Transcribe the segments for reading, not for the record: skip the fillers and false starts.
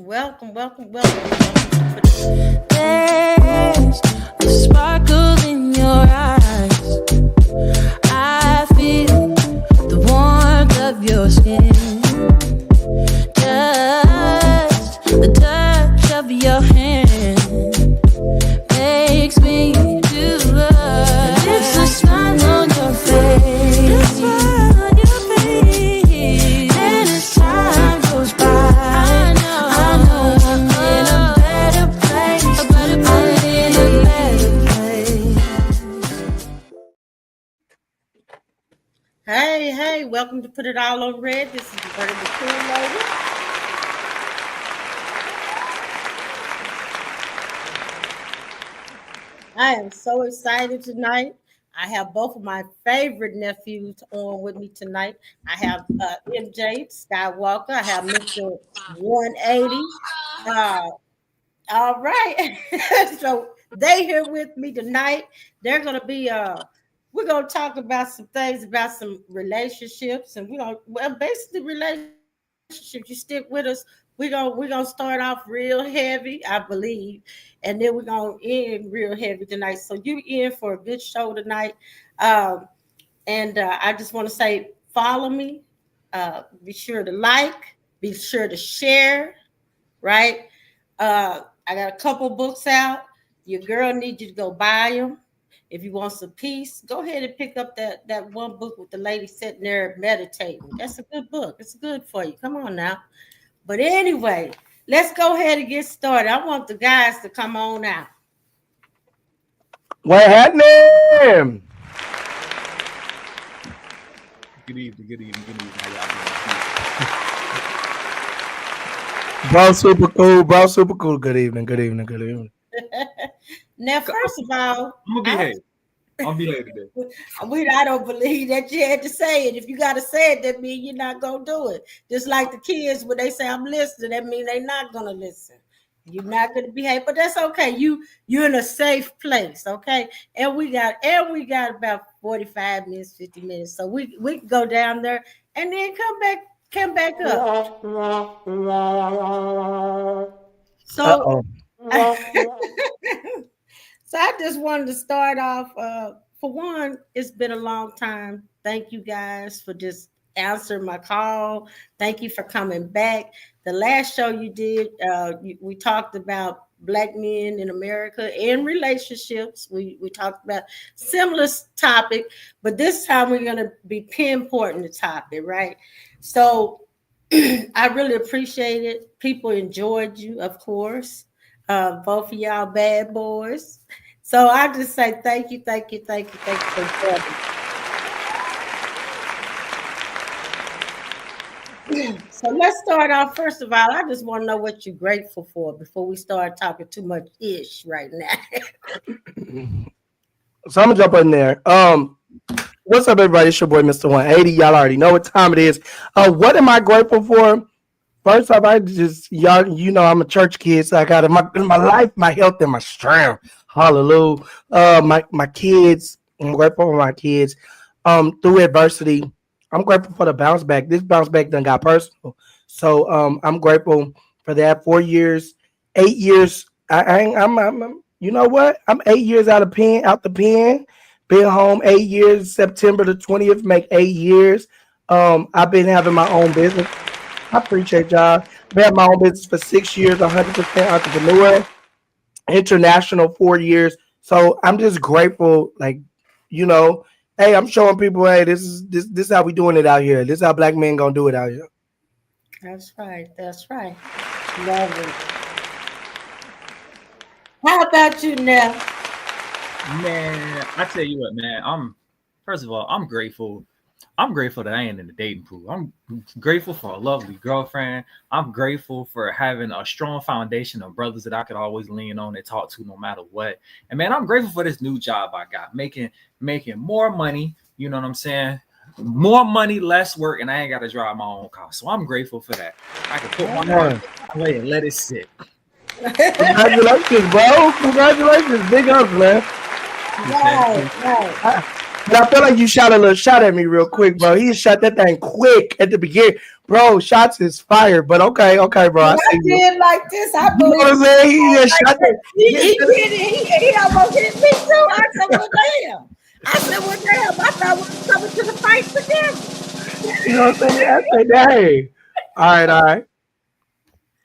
Welcome, welcome, welcome. There's a sparkle in your eyes. I feel the warmth of your skin. Just the touch of your hand makes me do love. And it's a smile on your face. And as time goes by, I know I'm in a better place. I'm in a better place. Hey, welcome to Put It All on Red. This is Roberta The Tools lady. I am so excited tonight. I have both of my favorite nephews on with me tonight. I have MJ Skywalker. I have Mr. 180. All right. So they here with me tonight. They're gonna be we're gonna talk about some things about some relationships, and basically relationships. You stick with us. We're gonna start off real heavy, I believe, and then we're gonna end real heavy tonight. So you in for a good show tonight. And I just want to say follow me. Be sure to like, be sure to share, right? I got a couple books out. Your girl needs you to go buy them. If you want some peace, go ahead and pick up that one book with the lady sitting there meditating. That's a good book. It's good for you. Come on now. But anyway, let's go ahead and get started. I want the guys to come on out. What happening? Good evening. How y'all doing? Bro, super cool. Good evening. Now, first of all, I'll be late today. I don't believe that you had to say it. If you got to say it, that means you're not going to do it. Just like the kids, when they say I'm listening, that means they're not going to listen. You're not going to behave, but that's okay. You're in a safe place, okay? And we got about 45 minutes, 50 minutes. So we can go down there and then come back up. So So I just wanted to start off. For one, it's been a long time. Thank you guys for just answering my call. Thank you for coming back. The last show you did, we talked about Black men in America and relationships. We talked about similar topic, but this time we're going to be pinpointing the topic, right? So I really appreciate it. People enjoyed you, of course. Both of y'all bad boys. So I just say thank you for joining. So let's start off. First of all, I just want to know what you're grateful for before we start talking too much ish right now. So I'm gonna jump in there. What's up, everybody? It's your boy, Mr. 180. Y'all already know what time it is. What am I grateful for? First off, y'all, I'm a church kid, so I got my life, my health, and my strength. Hallelujah. My kids, I'm grateful for my kids. Through adversity, I'm grateful for the bounce back. This bounce back done got personal. So I'm grateful for that. 4 years, 8 years. I'm you know what? I'm 8 years out the pen. Been home 8 years. September the 20th make 8 years. I've been having my own business. I appreciate y'all. I've had my own business for 6 years, 100% entrepreneur, international 4 years. So I'm just grateful, hey, I'm showing people, hey, this is how we doing it out here. This is how Black men gonna do it out here. That's right. Love it. How about you now? Man, I tell you what, man. First of all, I'm grateful. I'm grateful that I ain't in the dating pool. I'm grateful for a lovely girlfriend. I'm grateful for having a strong foundation of brothers that I could always lean on and talk to no matter what. And man, I'm grateful for this new job I got, making more money. You know what I'm saying? More money, less work, and I ain't got to drive my own car. So I'm grateful for that. I can put my money away and let it sit. Congratulations, bro. Congratulations. Big ups, man. Right. But I feel like you shot a little shot at me real quick, bro. He shot that thing quick at the beginning. Bro, shots is fire. But okay, bro. I see you. did like this. I You know what I'm believe saying? He just shot that. he did it. He almost hit me too. I said, well, damn. I said, well, damn. I thought we were coming to the fight together. You know what I'm saying? I said, hey. All right.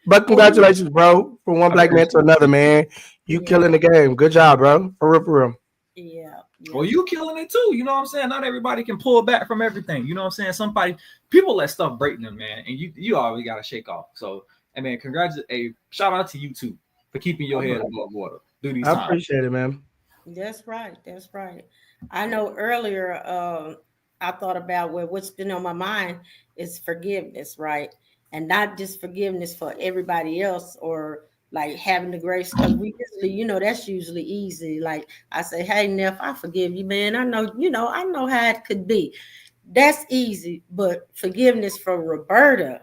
But congratulations, bro, from one black man to another, man. You killing the game. Good job, bro. For real. Yeah. Well, you killing it too. You know what I'm saying? Not everybody can pull back from everything. You know what I'm saying? People let stuff break them, man. And you always got to shake off. So, I mean, shout out to you too for keeping your head above water through these times. I appreciate it, man. That's right. I know earlier I thought about what's been on my mind is forgiveness, right? And not just forgiveness for everybody else or like having the grace, because we usually, that's usually easy. Like I say, hey, Neff, I forgive you, man. I know how it could be. That's easy, but forgiveness for Roberta,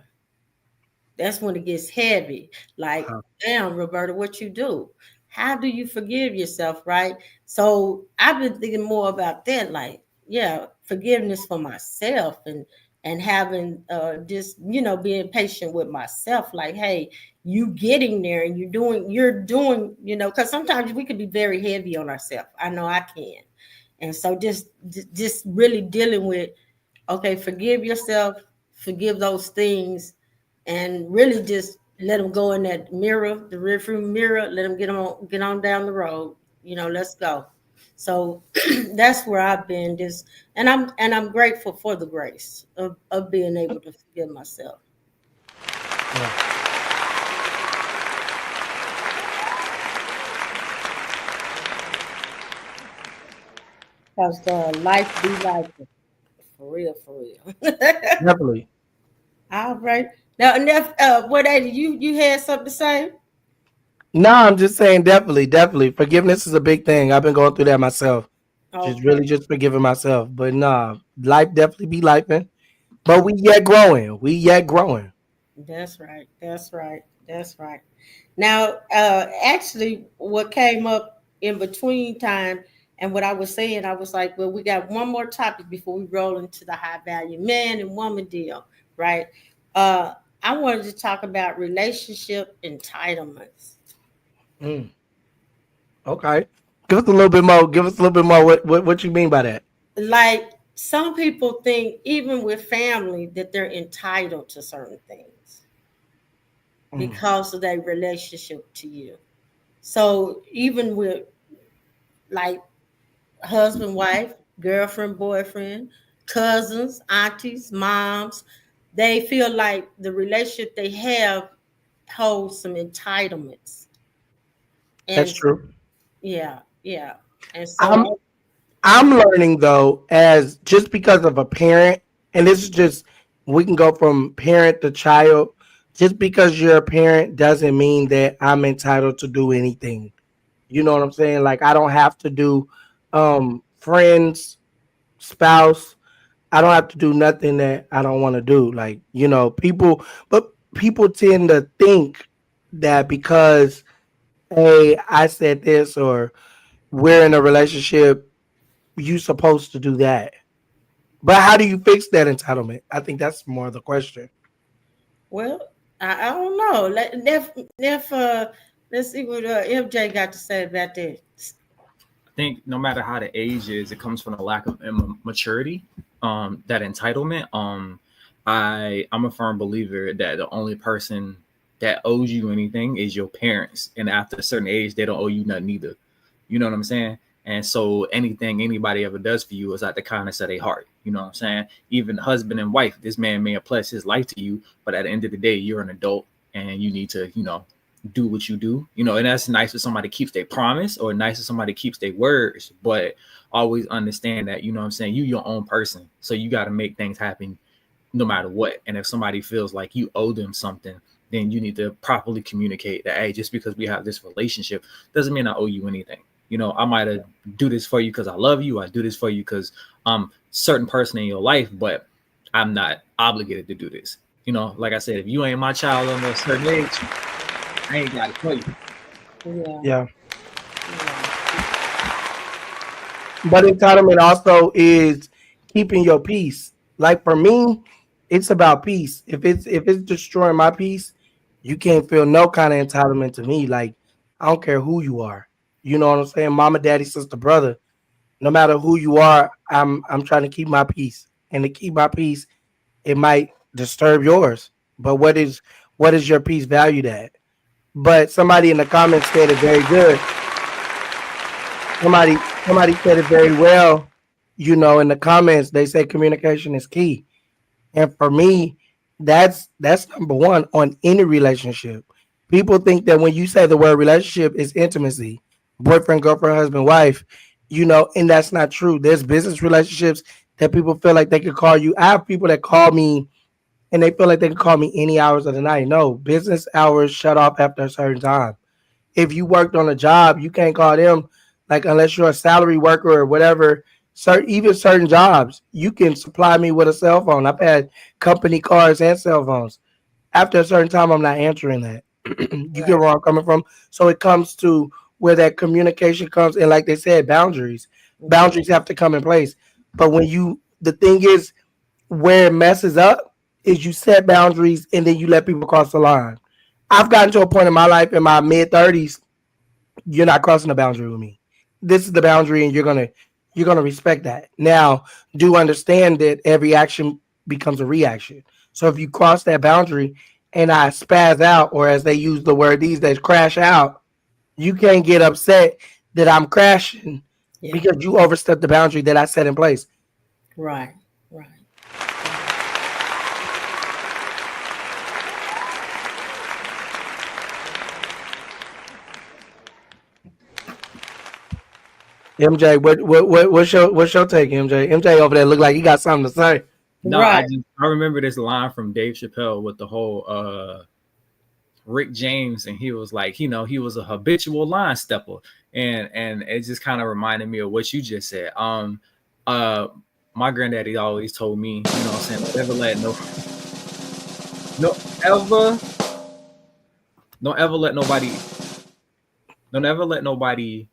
that's when it gets heavy. Like, damn, Roberta, what you do? How do you forgive yourself, right? So I've been thinking more about that, like, yeah, forgiveness for myself and having just, being patient with myself. Like, hey, you getting there and you're doing, because sometimes we can be very heavy on ourselves. I know I can. And so just really dealing with, okay, forgive yourself, forgive those things, and really just let them go in that mirror, the rearview mirror, let them get on down the road, let's go. So that's where I've been, and I'm grateful for the grace of being able to forgive myself. Yeah. Because life be life. For real. Definitely. All right. Now, Neff, what you had something to say? No, I'm just saying definitely. Forgiveness is a big thing. I've been going through that myself. Okay. Just forgiving myself. But nah, life definitely be lifing. But we yet growing. That's right. Now, actually, what came up in between time and what I was saying, I was like, well, we got one more topic before we roll into the high value man and woman deal, right? I wanted to talk about relationship entitlements. Okay. Give us a little bit more. What you mean by that? Like, some people think, even with family, that they're entitled to certain things because of their relationship to you. So even with like husband, wife, girlfriend, boyfriend, cousins, aunties, moms, they feel like the relationship they have holds some entitlements. And That's true. yeah. And so I'm learning though, as just because of a parent, and this is just, we can go from parent to child. Just because you're a parent doesn't mean that I'm entitled to do anything. You know what I'm saying? Like, I don't have to do friends, spouse. I don't have to do nothing that I don't want to do. Like, people tend to think that because, hey, I said this, or we're in a relationship, you supposed to do that. But how do you fix that entitlement? I think that's more the question. well, I don't know. Let's see what MJ got to say about that. I think no matter how the age is, it comes from a lack of maturity. That entitlement. I'm a firm believer that the only person that owes you anything is your parents, and after a certain age, they don't owe you nothing either. You know what I'm saying? And so anything anybody ever does for you is out the kindness of their heart. You know what I'm saying? Even husband and wife, this man may have pledged his life to you, but at the end of the day, you're an adult and you need to, do what you do. And that's nice if somebody keeps their promise, or nice if somebody keeps their words, but always understand that, you know what I'm saying, you your own person. So you got to make things happen no matter what. And if somebody feels like you owe them something, then you need to properly communicate that, hey, just because we have this relationship doesn't mean I owe you anything. I might do this for you because I love you. I do this for you because I'm a certain person in your life, but I'm not obligated to do this. Like I said, if you ain't my child under a certain age, I ain't got it for you. Yeah. But entitlement also is keeping your peace. Like for me, it's about peace. If it's destroying my peace, you can't feel no kind of entitlement to me. Like I don't care who you are. You know what I'm saying? Mama, daddy, sister, brother. No matter who you are, I'm trying to keep my peace. And to keep my peace, it might disturb yours. But what is your peace valued at? But somebody in the comments said it very good. Somebody said it very well. You know, in the comments, they say communication is key. And for me, that's number one on any relationship. People think that when you say the word relationship is intimacy, boyfriend, girlfriend, husband, wife, you know, and that's not true. There's business relationships that people feel like they could call you. I have people that call me and they feel like they can call me any hours of the night. No, business hours shut off after a certain time. If you worked on a job, you can't call them like unless you're a salary worker or whatever. Even certain jobs, you can supply me with a cell phone. I've had company cars and cell phones. After a certain time, I'm not answering that. You get Right. where I'm coming from. So it comes to where that communication comes, and like they said, boundaries. Mhm. Boundaries have to come in place. But the thing is, where it messes up is you set boundaries and then you let people cross the line. I've gotten to a point in my life in my mid 30s, you're not crossing the boundary with me. This is the boundary, and you're gonna respect that. Now, do understand that every action becomes a reaction. So if you cross that boundary and I spaz out, or as they use the word these days, crash out, you can't get upset that I'm crashing Yeah. because you overstepped the boundary that I set in place. Right. Right. Right. MJ, what's your take, MJ? MJ over there look like he got something to say. No, Right. I remember this line from Dave Chappelle with the whole Rick James, and he was like, he was a habitual line stepper, and it just kind of reminded me of what you just said. Uh, my granddaddy always told me, what I'm saying, no ever, don't ever let nobody, don't ever let nobody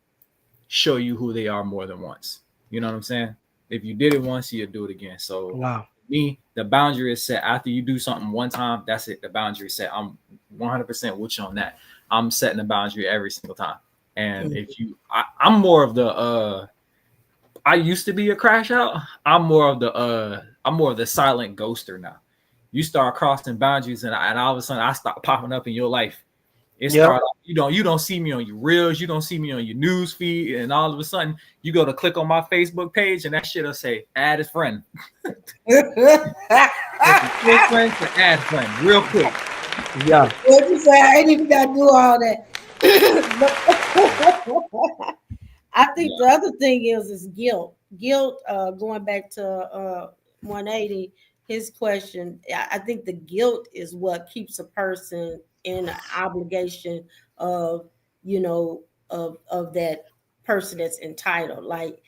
show you who they are more than once. You know what I'm saying? If you did it once, you'll do it again. So Wow. me, the boundary is set after you do something one time. That's it. The boundary is set. I'm 100% with you on that. I'm setting the boundary every single time. And Mhm. if you, I'm more of the, I used to be a crash out. I'm more of the silent ghoster now. You start crossing boundaries, and all of a sudden I stop popping up in your life. It Yep. started. You don't see me on your reels. You don't see me on your news feed, and all of a sudden you go to click on my Facebook page, and that shit'll say add as friend. Go from close friend to add friend, real quick. Yeah. What you say? I ain't even got to do all that. But I think the Yeah. other thing is guilt. Guilt. Going back to 180, his question. I think the guilt is what keeps a person in an obligation of of that person that's entitled. Like,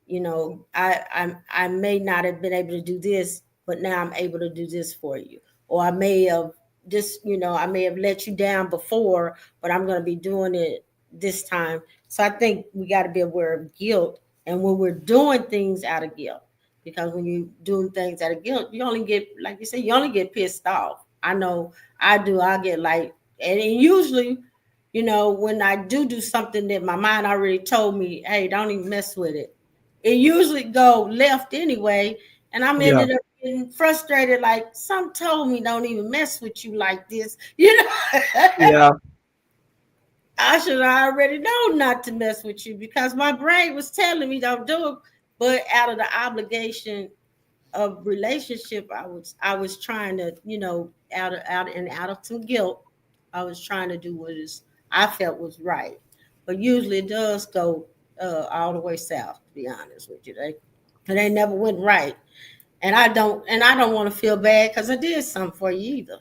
I may not have been able to do this, but now I'm able to do this for you, or I may have I may have let you down before, but I'm going to be doing it this time. So I think we got to be aware of guilt, and when we're doing things out of guilt, because when you're doing things out of guilt, you only get, like you said, you only get pissed off. I know I do. I get like, and usually, when I do something that my mind already told me, hey, don't even mess with it. It usually go left anyway, and I'm Yeah. ended up getting frustrated. Like, some told me don't even mess with you like this. Yeah. I should already know not to mess with you because my brain was telling me don't do it. But out of the obligation of relationship, I was trying to, out of some guilt, I was trying to do what is I felt was right. But usually it does go all the way south, to be honest with you. They never went right. And I don't want to feel bad because I did something for you either.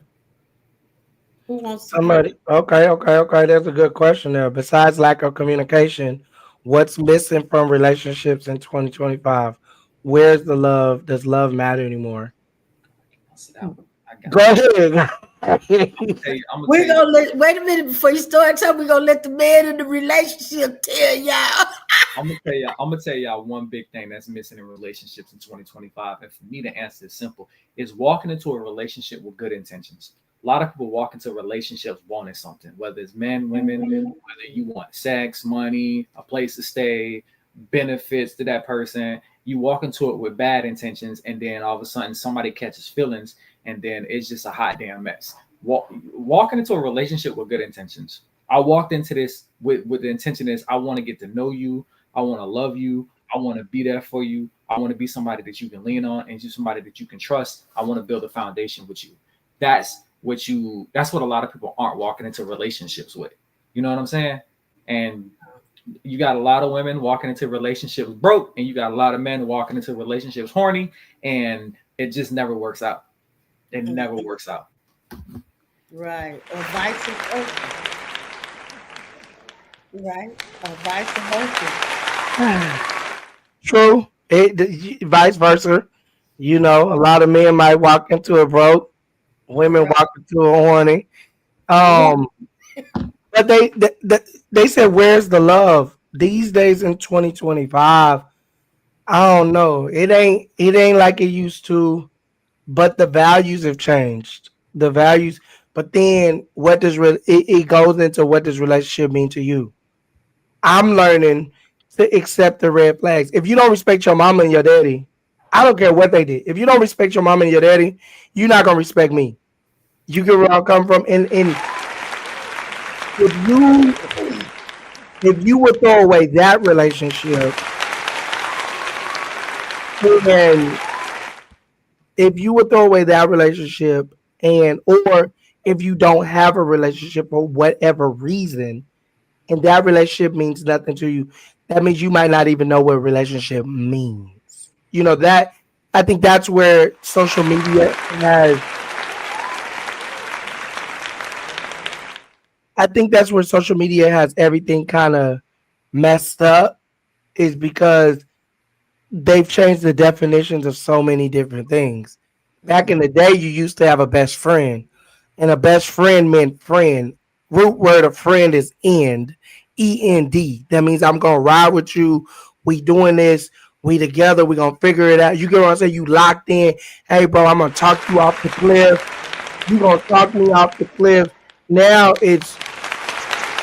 Who wants to get Somebody. Okay. Okay. Okay. That's a good question there. Besides lack of communication, what's missing from relationships in 2025? Where's the love? Does love matter anymore? I'll sit down. I got Go it. ahead. I'm We're gonna wait a minute before you start talking. We're gonna let the man in the relationship tell y'all. I'm gonna tell y'all one big thing that's missing in relationships in 2025. And for me, the answer is simple: is walking into a relationship with good intentions. A lot of people walk into relationships wanting something, whether it's men, women, whether you want sex, money, a place to stay, benefits to that person. You walk into it with bad intentions, and then all of a sudden somebody catches feelings, and then it's just a hot damn mess. Walking into a relationship with good intentions. I walked into this with the intention is I want to get to know you. I want to love you. I want to be there for you. I want to be somebody that you can lean on and just somebody that you can trust. I want to build a foundation with you. That's what a lot of people aren't walking into relationships with. You know what I'm saying? And you got a lot of women walking into relationships broke, and you got a lot of men walking into relationships horny, and it just never works out. It never works out. Right. Or vice versa. Right. Or vice versa. True. Vice versa. You know, a lot of men might walk into a broke, women walk into a horny. But they said, "Where's the love?" These days in 2025, I don't know. It ain't like it used to, but the values have changed. The values, but then what does it goes into what does relationship mean to you? I'm learning to accept the red flags. If you don't respect your mama and your daddy, I don't care what they did. If you don't respect your mama and your daddy, you're not gonna respect me. You get where I'm coming from. And if you if you would throw away that relationship, and if you would throw away that relationship, and or if you don't have a relationship for whatever reason, and that relationship means nothing to you, that means you might not even know what relationship means. You know that I think that's where social media has. I think that's where social media has everything kind of messed up, is because they've changed the definitions of so many different things. Back in the day, you used to have a best friend, and a best friend meant friend. Root word of friend is end, END. That means I'm gonna ride with you. We doing this. We together. We gonna figure it out. You get what I'm saying? You locked in. Hey, bro, I'm gonna talk you off the cliff. You gonna talk me off the cliff. Now it's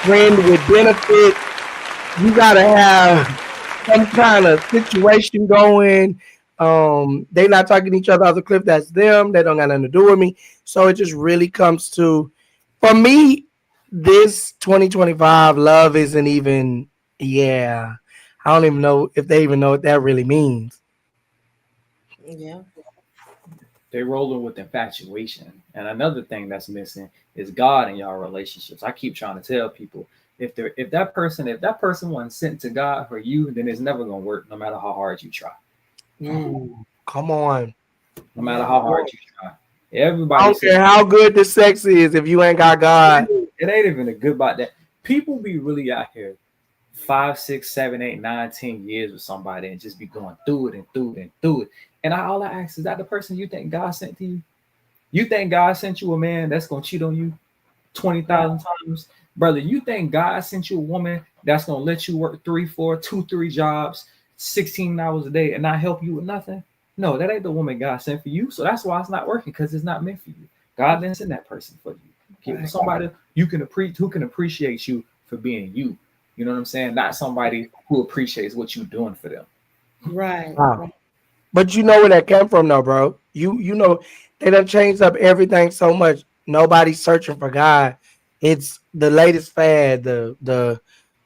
friend with benefit. You gotta have some kind of situation going. They not talking to each other off the cliff. That's them. They don't got nothing to do with me. So it just really comes to, for me, this 2025 love isn't even. Yeah, I don't even know if they even know what that really means. Yeah. They're rolling with infatuation. And another thing that's missing is God in y'all relationships. I keep trying to tell people, if that person wasn't sent to God for you, then it's never gonna work, no matter how hard you try. Ooh, come on. No matter how hard you try. Everybody I don't care how good the sex is if you ain't got God. it ain't even a good about that. People be really out here 5, 6, 7, 8, 9, 10 years with somebody and just be going through it and through it and through it. And all I ask is that the person you think God sent to you? You think God sent you a man that's gonna cheat on you 20,000 times? Brother, you think God sent you a woman that's gonna let you work 3, 4, 2, 3 jobs, 16 hours a day and not help you with nothing? No, that ain't the woman God sent for you. So that's why it's not working, because it's not meant for you. God didn't send that person for you. Get somebody who can appreciate you for being you. You know what I'm saying? Not somebody who appreciates what you're doing for them. Right. Wow. But you know where that came from, though, bro. You know they done changed up everything so much. Nobody's searching for God. It's the latest fad. The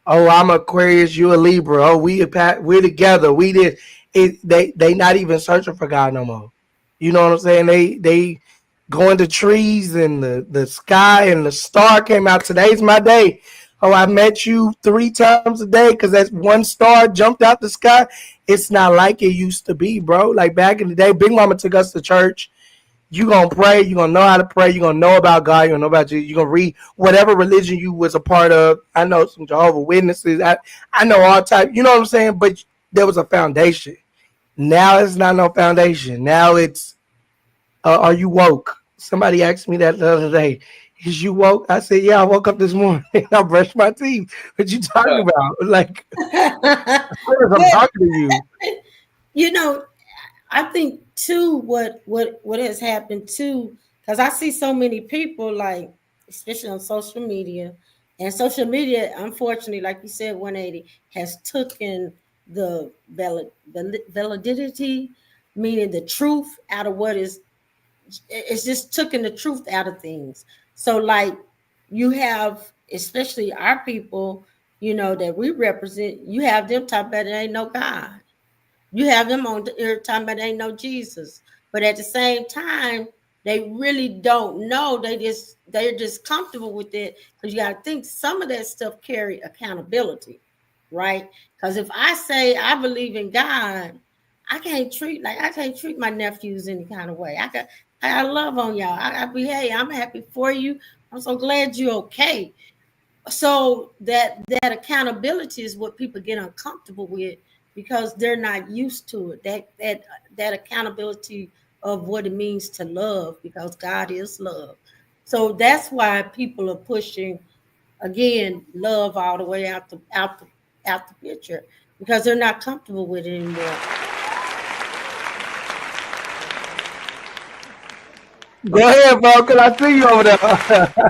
oh, I'm Aquarius, you a Libra. Oh, we're together. We did it. They not even searching for God no more. You know what I'm saying? They go into trees, and the sky and the star came out. Today's my day. Oh, I met you 3 times a day because that's one star jumped out the sky. It's not like it used to be, bro. Like back in the day, Big Mama took us to church. You gonna pray. You gonna know how to pray. You gonna know about God. You gonna know about Jesus. You gonna read whatever religion you was a part of. I know some Jehovah Witnesses. I know all type. You know what I'm saying? But there was a foundation. Now it's not no foundation. Now it's are you woke? Somebody asked me that the other day. Is you woke? I said, yeah, I woke up this morning. I brushed my teeth. What you talking about? Like, of course I'm But talking to you. you know, I think too what has happened too, because I see so many people like, especially on social media, and social media, unfortunately, like you said, 180 has taken the validity, meaning the truth out of what is. It's just taking the truth out of things. So like you have, especially our people, that we represent. You have them talk about there ain't no God. You have them on the time, but they ain't no Jesus. But at the same time, they really don't know. They're just comfortable with it, because you got to think some of that stuff carry accountability, right? Because if I say I believe in God, I can't treat my nephews any kind of way. I love on y'all. I be, hey, I'm happy for you. I'm so glad you're okay. So that accountability is what people get uncomfortable with, because they're not used to it. That accountability of what it means to love, because God is love. So that's why people are pushing, again, love all the way out the picture, because they're not comfortable with it anymore. Go ahead, bro. Cause I see you over there. I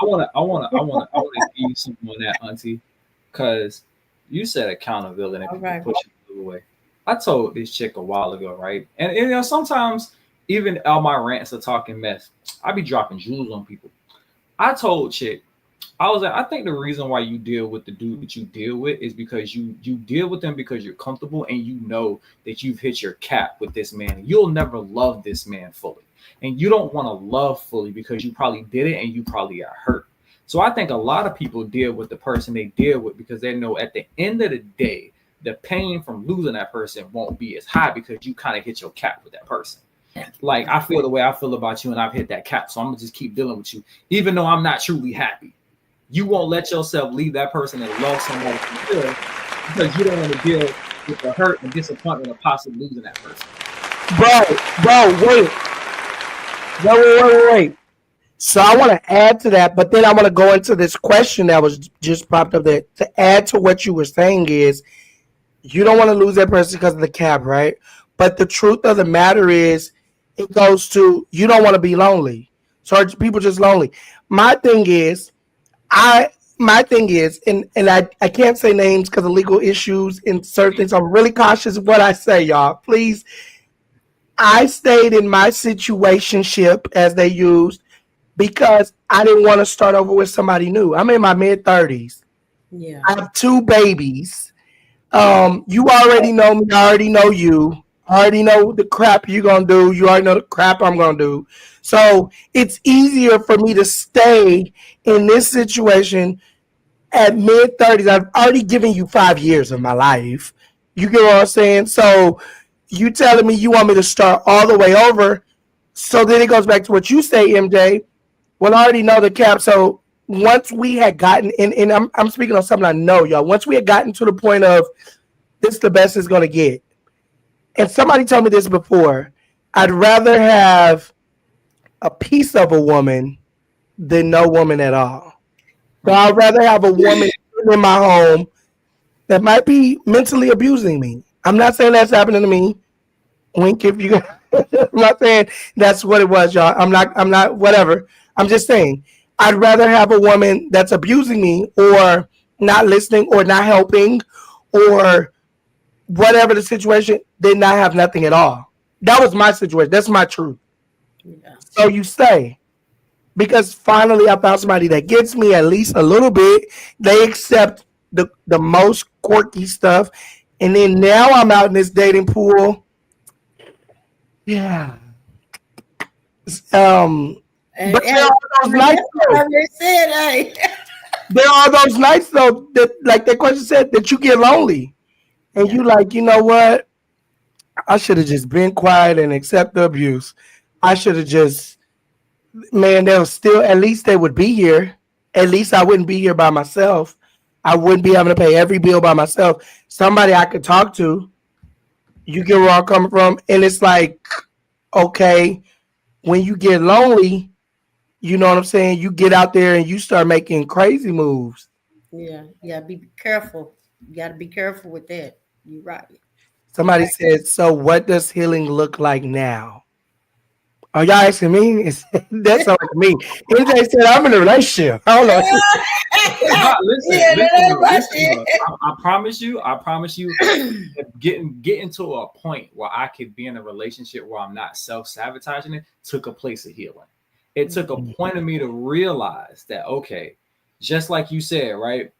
wanna give you something on that, Auntie, because you said accountability and All people right. pushing people away. I told this chick a while ago, right? And sometimes even all my rants are talking mess. I be dropping jewels on people. I told chick, I was like, I think the reason why you deal with the dude that you deal with is because you deal with them because you're comfortable and you know that you've hit your cap with this man. You'll never love this man fully. And you don't want to love fully because you probably did it and you probably got hurt. So I think a lot of people deal with the person they deal with because they know at the end of the day, the pain from losing that person won't be as high because you kind of hit your cap with that person. Like I feel the way I feel about you and I've hit that cap. So I'm gonna just keep dealing with you, even though I'm not truly happy. You won't let yourself leave that person and love somebody because you don't want to deal with the hurt and disappointment of possibly losing that person. Bro, wait. So I want to add to that, but then I want to go into this question that was just popped up there. To add to what you were saying is, you don't want to lose that person because of the cap, right? But the truth of the matter is, it goes to, you don't want to be lonely. So are people just lonely? My thing is, and I can't say names because of legal issues and certain things. I'm really cautious of what I say, y'all. Please. I stayed in my situationship, as they used, because I didn't want to start over with somebody new. I'm in my mid-30s. Yeah. I have 2 babies. You already know me. I already know you. I already know the crap you're going to do. You already know the crap I'm going to do. So it's easier for me to stay in this situation at mid-30s. I've already given you 5 years of my life. You get what I'm saying? So you telling me you want me to start all the way over. So then it goes back to what you say, MJ. Well, I already know the cap. So once we had gotten in, and I'm speaking on something I know, y'all. Once we had gotten to the point of this the best it's gonna get. And somebody told me this before. I'd rather have a piece of a woman than no woman at all. So I'd rather have a woman in my home that might be mentally abusing me. I'm not saying that's happening to me. Wink if you I'm not saying that's what it was, y'all. I'm not whatever. I'm just saying I'd rather have a woman that's abusing me or not listening or not helping or whatever the situation than not have nothing at all. That was my situation. That's my truth. Yeah. So you stay. Because finally I found somebody that gets me at least a little bit. They accept the most quirky stuff. And then now I'm out in this dating pool. Yeah. And, But there are those nights though. said, hey. There are those nights though that, like that question said, that you get lonely. And you like, you know what? I should have just been quiet and accept the abuse. I should have just, man, they'll still, at least they would be here. At least I wouldn't be here by myself. I wouldn't be having to pay every bill by myself. Somebody I could talk to. You get where I'm coming from? And it's like, okay, when you get lonely, you know what I'm saying? You get out there and you start making crazy moves. Yeah, be careful. You got to be careful with that. You're right. Somebody said, so what does healing look like now? Are y'all asking me? That's not like me. MJ said, I'm in a relationship. I don't know. No, listen, Yeah, listen, that's though, my listen. shit. Though. I promise you, getting to a point where I could be in a relationship where I'm not self-sabotaging it took a place of healing. It took a point of me to realize that, okay, just like you said, right?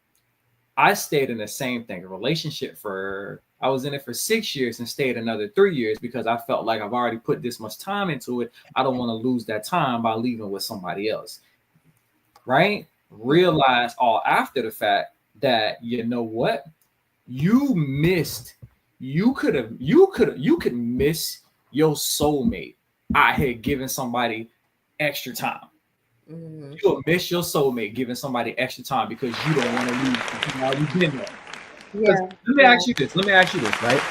I stayed in the same thing, a relationship for I was in it for 6 years and stayed another 3 years because I felt like I've already put this much time into it. I don't want to lose that time by leaving with somebody else. Right? Realize all after the fact that you know what? You missed, you could miss your soulmate out here giving somebody extra time. You'll miss your soulmate giving somebody extra time because you don't want to lose. You already been there. 'Cause Yeah, let me yeah. ask you this. Let me ask you this, right?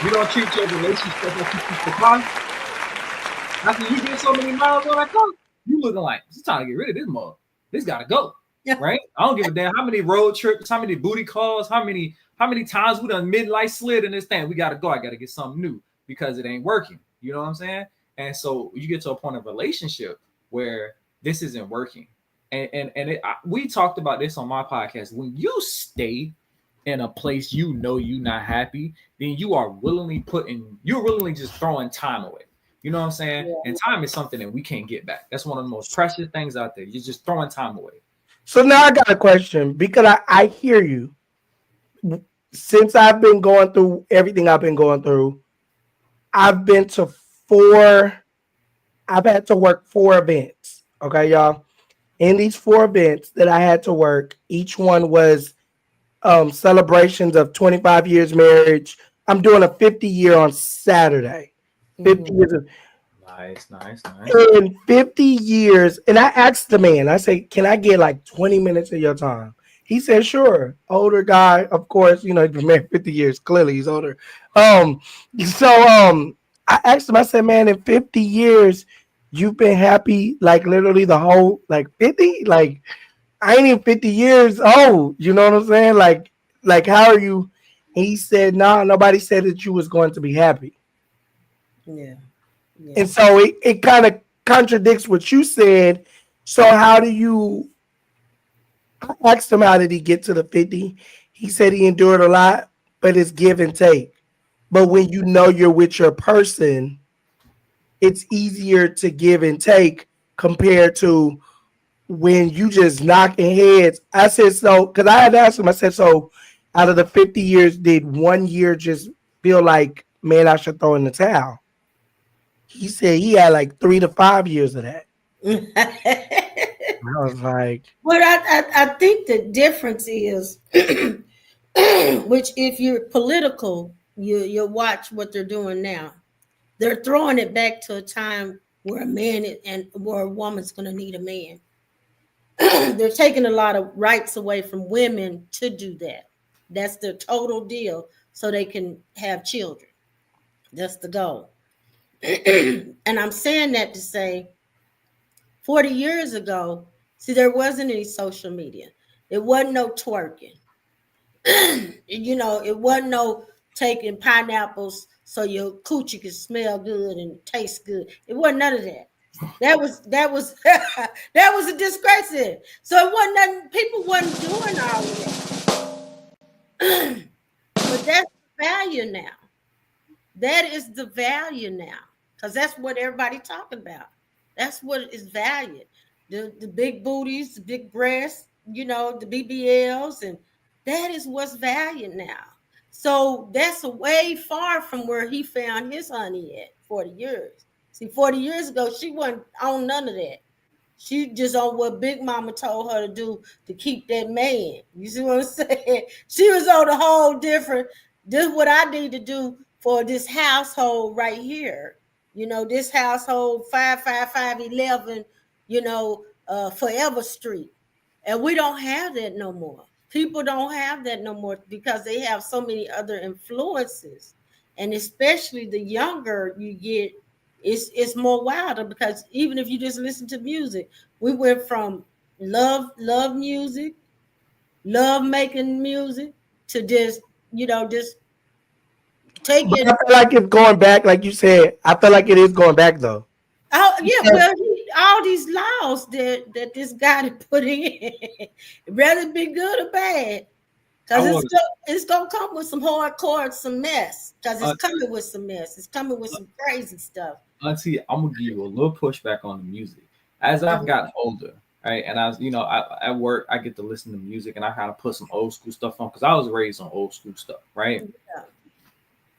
You don't treat your relationship like you treat the car. After you get so many miles on that car, you looking like it's time to get rid of this mug. This gotta go. Yeah. Right? I don't give a damn how many road trips, how many booty calls, how many times we done midlife slid in this thing. We gotta go. I gotta get something new because it ain't working. You know what I'm saying? And so you get to a point of relationship where this isn't working. We talked about this on my podcast. When you stay in a place you know you're not happy, then you're willingly just throwing time away. You know what I'm saying? Yeah. And time is something that we can't get back. That's one of the most precious things out there. You're just throwing time away. So now I got a question because I hear you. Since I've been going through everything I've been going through, I've been to four, I've had to work 4 events. Okay, y'all. In these 4 events that I had to work, each one was celebrations of 25 years marriage. I'm doing a 50 year on Saturday. 50 years of, Nice, nice, nice. in 50 years, and I asked the man, I say, can I get like 20 minutes of your time? He said, sure. Older guy, of course, you know, he's been married 50 years. Clearly he's older. Um, so I asked him, I said, man, in 50 years, you've been happy like literally the whole like 50? Like I ain't even 50 years old. You know what I'm saying? Like how are you? He said, nah, nobody said that you was going to be happy. Yeah. Yeah. And so it kind of contradicts what you said. So how do you I asked him how did he get to the 50? He said he endured a lot, but it's give and take. But when you know you're with your person, it's easier to give and take compared to when you just knocking heads. I said so because I had asked him, I said, so out of the 50 years, did 1 year just feel like, man, I should throw in the towel? He said he had like 3 to 5 years of that. I was like, But I think the difference is, which if you're political, you watch what they're doing now. They're throwing it back to a time where a man and where a woman's going to need a man. They're taking a lot of rights away from women to do that. That's their total deal, so they can have children. That's the goal. And I'm saying that to say 40 years ago, see, there wasn't any social media. It wasn't no twerking. It wasn't no taking pineapples so your coochie could smell good and taste good. It wasn't none of that. That was that was a disgrace. So it wasn't nothing, people wasn't doing all of that. But that's the value now. That is the value now. Because that's what everybody talking about. That's what is valued. The big booties, the big breasts, the BBLs, and that is what's valued now. So that's way far from where he found his honey at 40 years. See, 40 years ago, she wasn't on none of that. She just on what Big Mama told her to do to keep that man. You see what I'm saying? She was on a whole different, this is what I need to do for this household right here. This household 55511, Forever Street. And we don't have that no more. People don't have that no more because they have so many other influences. And especially the younger you get, it's more wilder because even if you just listen to music, we went from love music, love making music to just just take But it. I feel like it's going back, like you said. I feel like it is going back though. Oh yeah, well, all these laws that this guy put in, whether it be good or bad, because it's gonna come with some hardcore, some mess. Because it's coming with some mess. It's coming with some crazy stuff. Auntie, I'm gonna give you a little pushback on the music. As I've gotten older, right, and at work, I get to listen to music, and I kind of put some old school stuff on because I was raised on old school stuff, right? Yeah.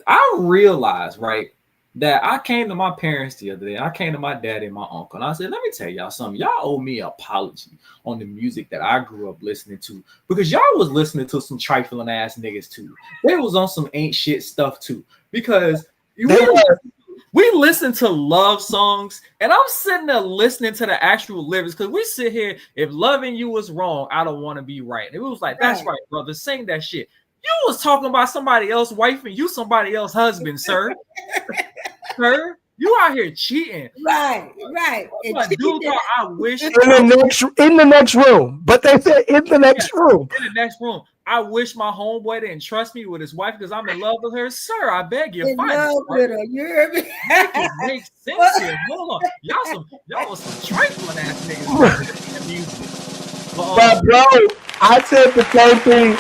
I realized, right, that I came to my parents the other day. I came to my daddy and my uncle, and I said, "Let me tell y'all something. Y'all owe me an apology on the music that I grew up listening to because y'all was listening to some trifling ass niggas too. They was on some ain't shit stuff too because we listen to love songs, and I'm sitting there listening to the actual lyrics because we sit here. If loving you was wrong, I don't want to be right. And it was like, that's right, brother. Sing that shit. You was talking about somebody else's wife and you somebody else's husband, sir. Sir, you out here cheating. Right. Dude, I wish in the next room. But they said in the next room. In the next room. I wish my homeboy didn't trust me with his wife because I'm in love with her. Sir, I beg you, find love with her. You hear me? It makes sense here. Hold on. Y'all was some trifling ass niggas. But bro, I said the same thing.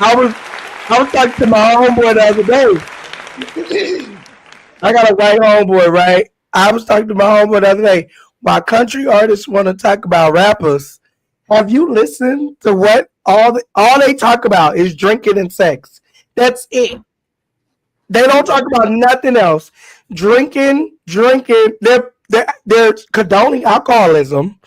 I was talking to my homeboy the other day. I got a white homeboy, right? I was talking to my homeboy the other day. My country artists want to talk about rappers. Have you listened to what all they talk about is drinking and sex? That's it. They don't talk about nothing else. Drinking. They're condoning alcoholism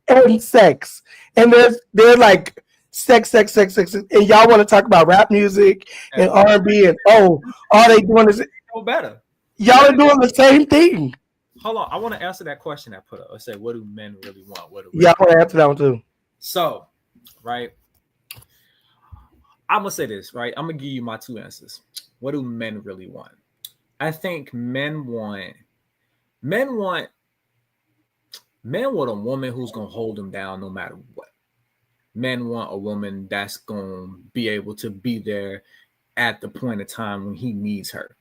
and sex, and they're like sex, and y'all want to talk about rap music and R&B and all they doing is no better. Y'all are doing the same thing. Hold on, I want to answer that question I put up. I say, what do men really want? I want to answer that one too. So, right, I'm gonna say this, right? I'm gonna give you my two answers. What do men really want? I think men want a woman who's gonna hold them down no matter what. Men want a woman that's gonna be able to be there at the point of time when he needs her.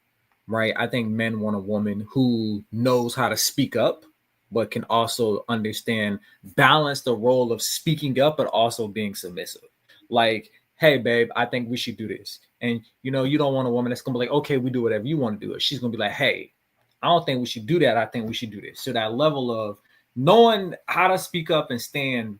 Right. I think men want a woman who knows how to speak up, but can also balance the role of speaking up, but also being submissive. Like, hey, babe, I think we should do this. And, you don't want a woman that's going to be like, okay, we do whatever you want to do. It. She's going to be like, hey, I don't think we should do that. I think we should do this. So that level of knowing how to speak up and stand,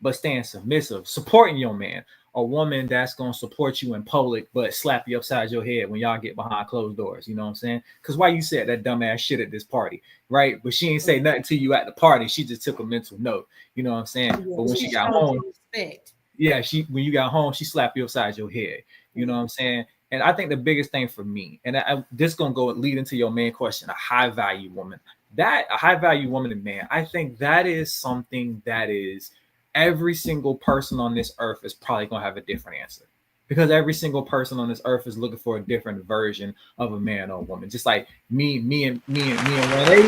but staying submissive, supporting your man. A woman that's going to support you in public, but slap you upside your head when y'all get behind closed doors. You know what I'm saying? Because why you said that dumbass shit at this party, right? But she ain't say nothing to you at the party. She just took a mental note. You know what I'm saying? Yeah, but when she got home, when you got home, she slapped you upside your head. You know what I'm saying? And I think the biggest thing for me, and this going to lead into your main question, a high value woman. A high value woman and man, I think that is something that is every single person on this earth is probably going to have a different answer because every single person on this earth is looking for a different version of a man or a woman. Just like me and 180,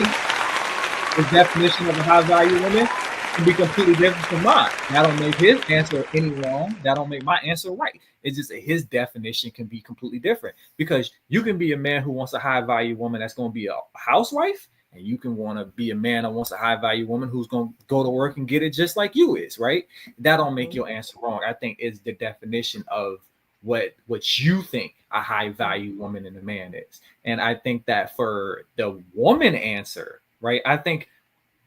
the definition of a high value woman can be completely different from mine. That don't make his answer any wrong. That don't make my answer right. It's just that his definition can be completely different because you can be a man who wants a high value woman that's going to be a housewife. And you can want to be a man that wants a high value woman who's going to go to work and get it just like you is, right? That don't make your answer wrong. I think it's the definition of what you think a high value woman and a man is. And I think that for the woman answer, right? I think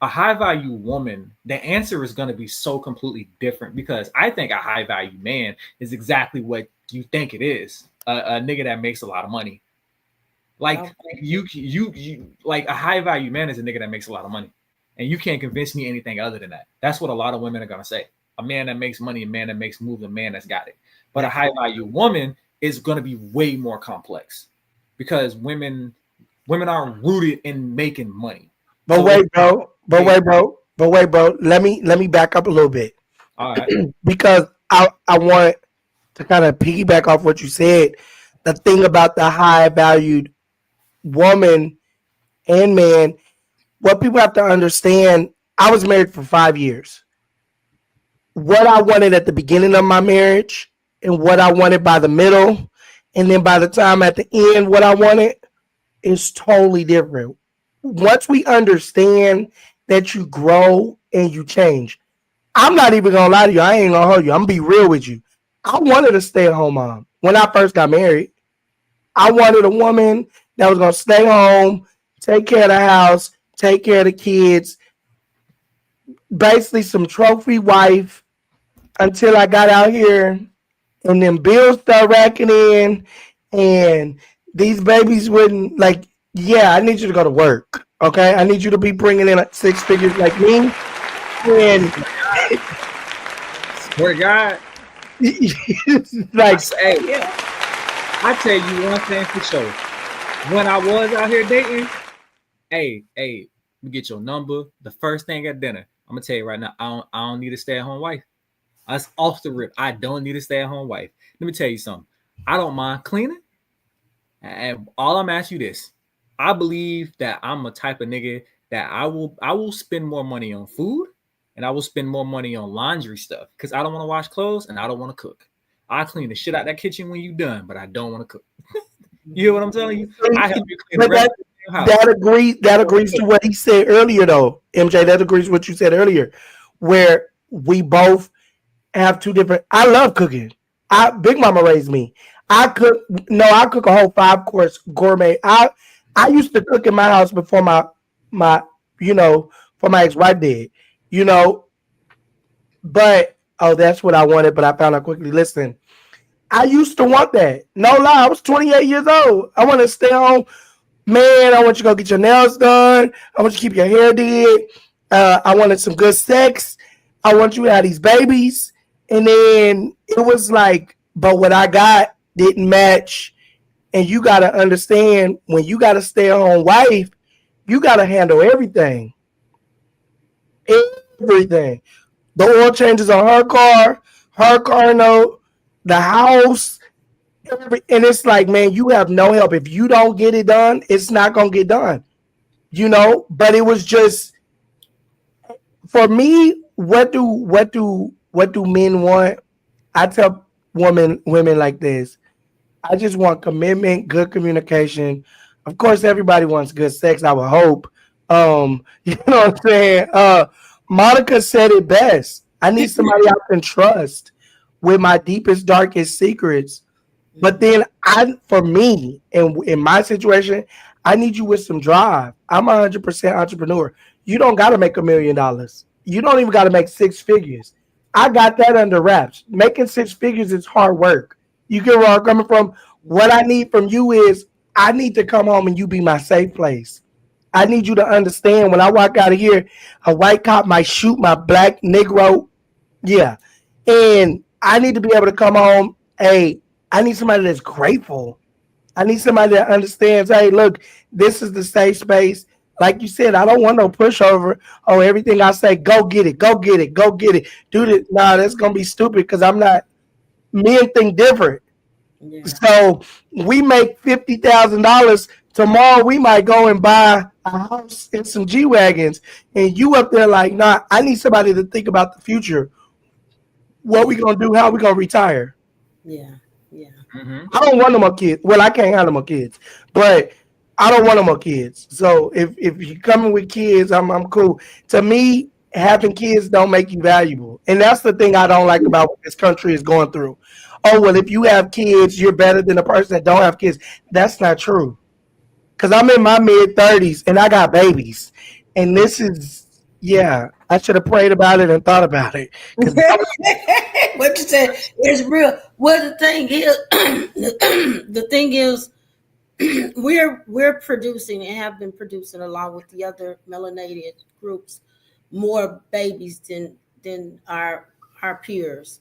a high value woman, the answer is going to be so completely different because I think a high value man is exactly what you think it is. A nigga that makes a lot of money. Like you like a high value man is a nigga that makes a lot of money, and you can't convince me anything other than that. That's what a lot of women are gonna say. A man that makes money, a man that makes moves, a man that's got it. But a high value woman is gonna be way more complex because women aren't rooted in making money. But wait, bro. Let me back up a little bit. All right. Because I want to kind of piggyback off what you said. The thing about the high valued woman and man, what people have to understand, I was married for 5 years. What I wanted at the beginning of my marriage and what I wanted by the middle, and then by the time at the end, what I wanted is totally different. Once we understand that you grow and you change, I'm not even gonna lie to you. I ain't gonna hold you. I'm gonna be real with you. I wanted a stay-at-home mom when I first got married. I wanted a woman that was gonna stay home, take care of the house, take care of the kids, basically some trophy wife until I got out here and then bills start racking in and these babies wouldn't like, yeah, I need you to go to work. Okay. I need you to be bringing in 6 figures like me. And Swear to God. like, Hey, I tell you one thing for sure. When I was out here dating, hey, we get your number. The first thing at dinner, I'm gonna tell you right now, I don't need a stay-at-home wife. That's off the rip. I don't need a stay-at-home wife. Let me tell you something. I don't mind cleaning. And all I'm asking you this. I believe that I'm a type of nigga that I will spend more money on food and I will spend more money on laundry stuff because I don't want to wash clothes and I don't want to cook. I clean the shit out that kitchen when you done, but I don't want to cook. You hear what I'm telling you? I help you clean the rest of the house. That agrees to what he said earlier, though, MJ. That agrees with what you said earlier, where we both have two different. I love cooking. Big Mama raised me. I cook a whole 5-course gourmet. I used to cook in my house before my for my ex-wife did, but that's what I wanted, but I found out quickly. Listen, I used to want that. No lie, I was 28 years old. I want to stay home. Man, I want you to go get your nails done. I want you to keep your hair did. I wanted some good sex. I want you to have these babies. And then it was like, but what I got didn't match. And you got to understand, when you got a stay-at-home wife, you got to handle everything. Everything. The oil changes on her car note, the house, and it's like, man, you have no help. If you don't get it done, it's not gonna get done. But it was just, for me, what do men want? I tell women like this. I just want commitment, good communication. Of course, everybody wants good sex, I would hope. You know what I'm saying? Monica said it best. I need somebody I can trust with my deepest, darkest secrets. But then for me, in my situation, I need you with some drive. I'm 100% entrepreneur. You don't got to make $1 million. You don't even got to make 6 figures. I got that under wraps. Making 6 figures is hard work. You get where I'm coming from? What I need from you is, I need to come home and you be my safe place. I need you to understand, when I walk out of here, a white cop might shoot my black Negro. Yeah. And I need to be able to come home. Hey, I need somebody that's grateful. I need somebody that understands, hey, look, this is the safe space. Like you said, I don't want no pushover. Oh, everything I say, go get it, go get it, go get it. Do this. Nah, that's going to be stupid because I'm not. Men think different. Yeah. So we make $50,000. Tomorrow we might go and buy a house and some G-Wagons. And you up there like, nah, I need somebody to think about the future. What we going to do? How we going to retire? Yeah. Mm-hmm. I don't want no more kids. Well, I can't have no more kids, but I don't want no more kids. So if you're coming with kids, I'm cool. To me, having kids don't make you valuable. And that's the thing I don't like about what this country is going through. Oh, well, if you have kids, you're better than a person that don't have kids. That's not true. Because I'm in my mid-30s and I got babies. And this is, I should have prayed about it and thought about it. What you said is real. Well, the thing is, we're producing and have been producing, along with the other melanated groups, more babies than our peers.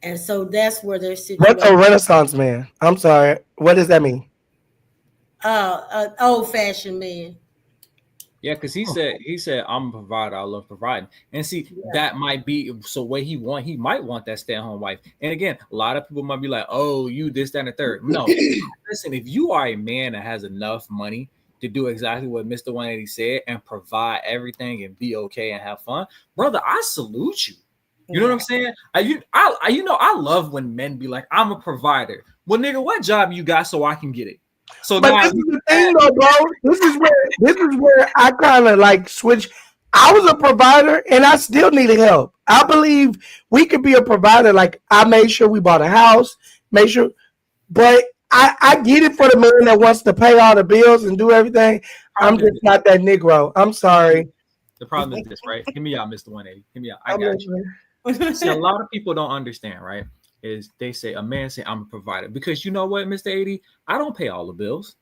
And so that's where they're sitting. What's a Renaissance man? I'm sorry. What does that mean? An old-fashioned man. Yeah, because he said, I'm a provider. I love providing. And see, that might be, so what he might want that stay-at-home wife. And again, a lot of people might be like, oh, you this, that, and the third. No, listen, if you are a man that has enough money, to do exactly what Mr. 180 said and provide everything and be okay and have fun, brother, I salute you. You know what I'm saying? I love when men be like, I'm a provider. Well, nigga, what job you got so I can get it? So But now this is the thing, though, bro. This is where I kind of like switch. I was a provider, and I still needed help. I believe we could be a provider. Like I made sure we bought a house, made sure, but I get it for the man that wants to pay all the bills and do everything. I'm just not that Negro. I'm sorry. the problem is this, right? Hear me out, Mr. 180. Hear me out. I got you. See, a lot of people don't understand, right? Is they say a man say I'm a provider because you know what, Mr. 80, I don't pay all the bills.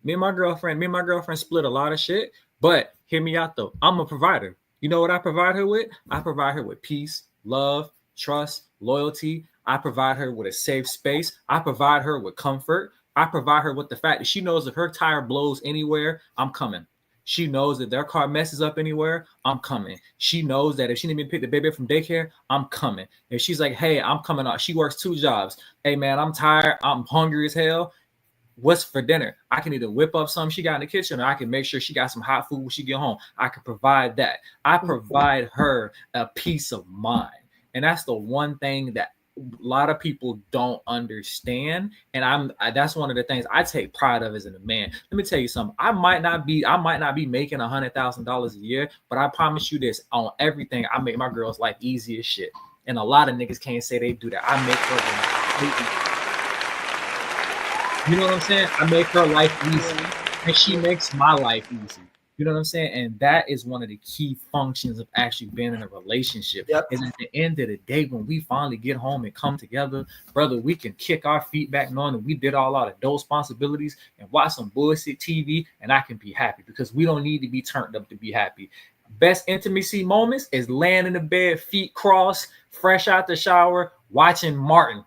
Me and my girlfriend split a lot of shit. But hear me out though. I'm a provider. You know what I provide her with? I provide her with peace, love, trust, loyalty. I provide her with a safe space. I provide her with comfort. I provide her with the fact that she knows if her tire blows anywhere, I'm coming. She knows that their car messes up anywhere, I'm coming. She knows that if she need me to pick the baby up from daycare, I'm coming. If she's like, hey, I'm coming out. She works 2 jobs. Hey, man, I'm tired. I'm hungry as hell. What's for dinner? I can either whip up something she got in the kitchen or I can make sure she got some hot food when she get home. I can provide that. I provide her a peace of mind. And that's the one thing that a lot of people don't understand. And that's one of the things I take pride of as a man. Let me tell you something. I might not be making $100,000 a year, but I promise you this, on everything, I make my girl's life easy as shit. And a lot of niggas can't say they do that. I make her completely. You know what I'm saying? I make her life easy, and she makes my life easy. You know what I'm saying? And that is one of the key functions of actually being in a relationship. Yep. Is at the end of the day, when we finally get home and come together, brother, we can kick our feet back knowing that we did all our adult responsibilities and watch some bullshit TV, and I can be happy because we don't need to be turned up to be happy. Best intimacy moments is laying in the bed, feet crossed, fresh out the shower, watching Martin.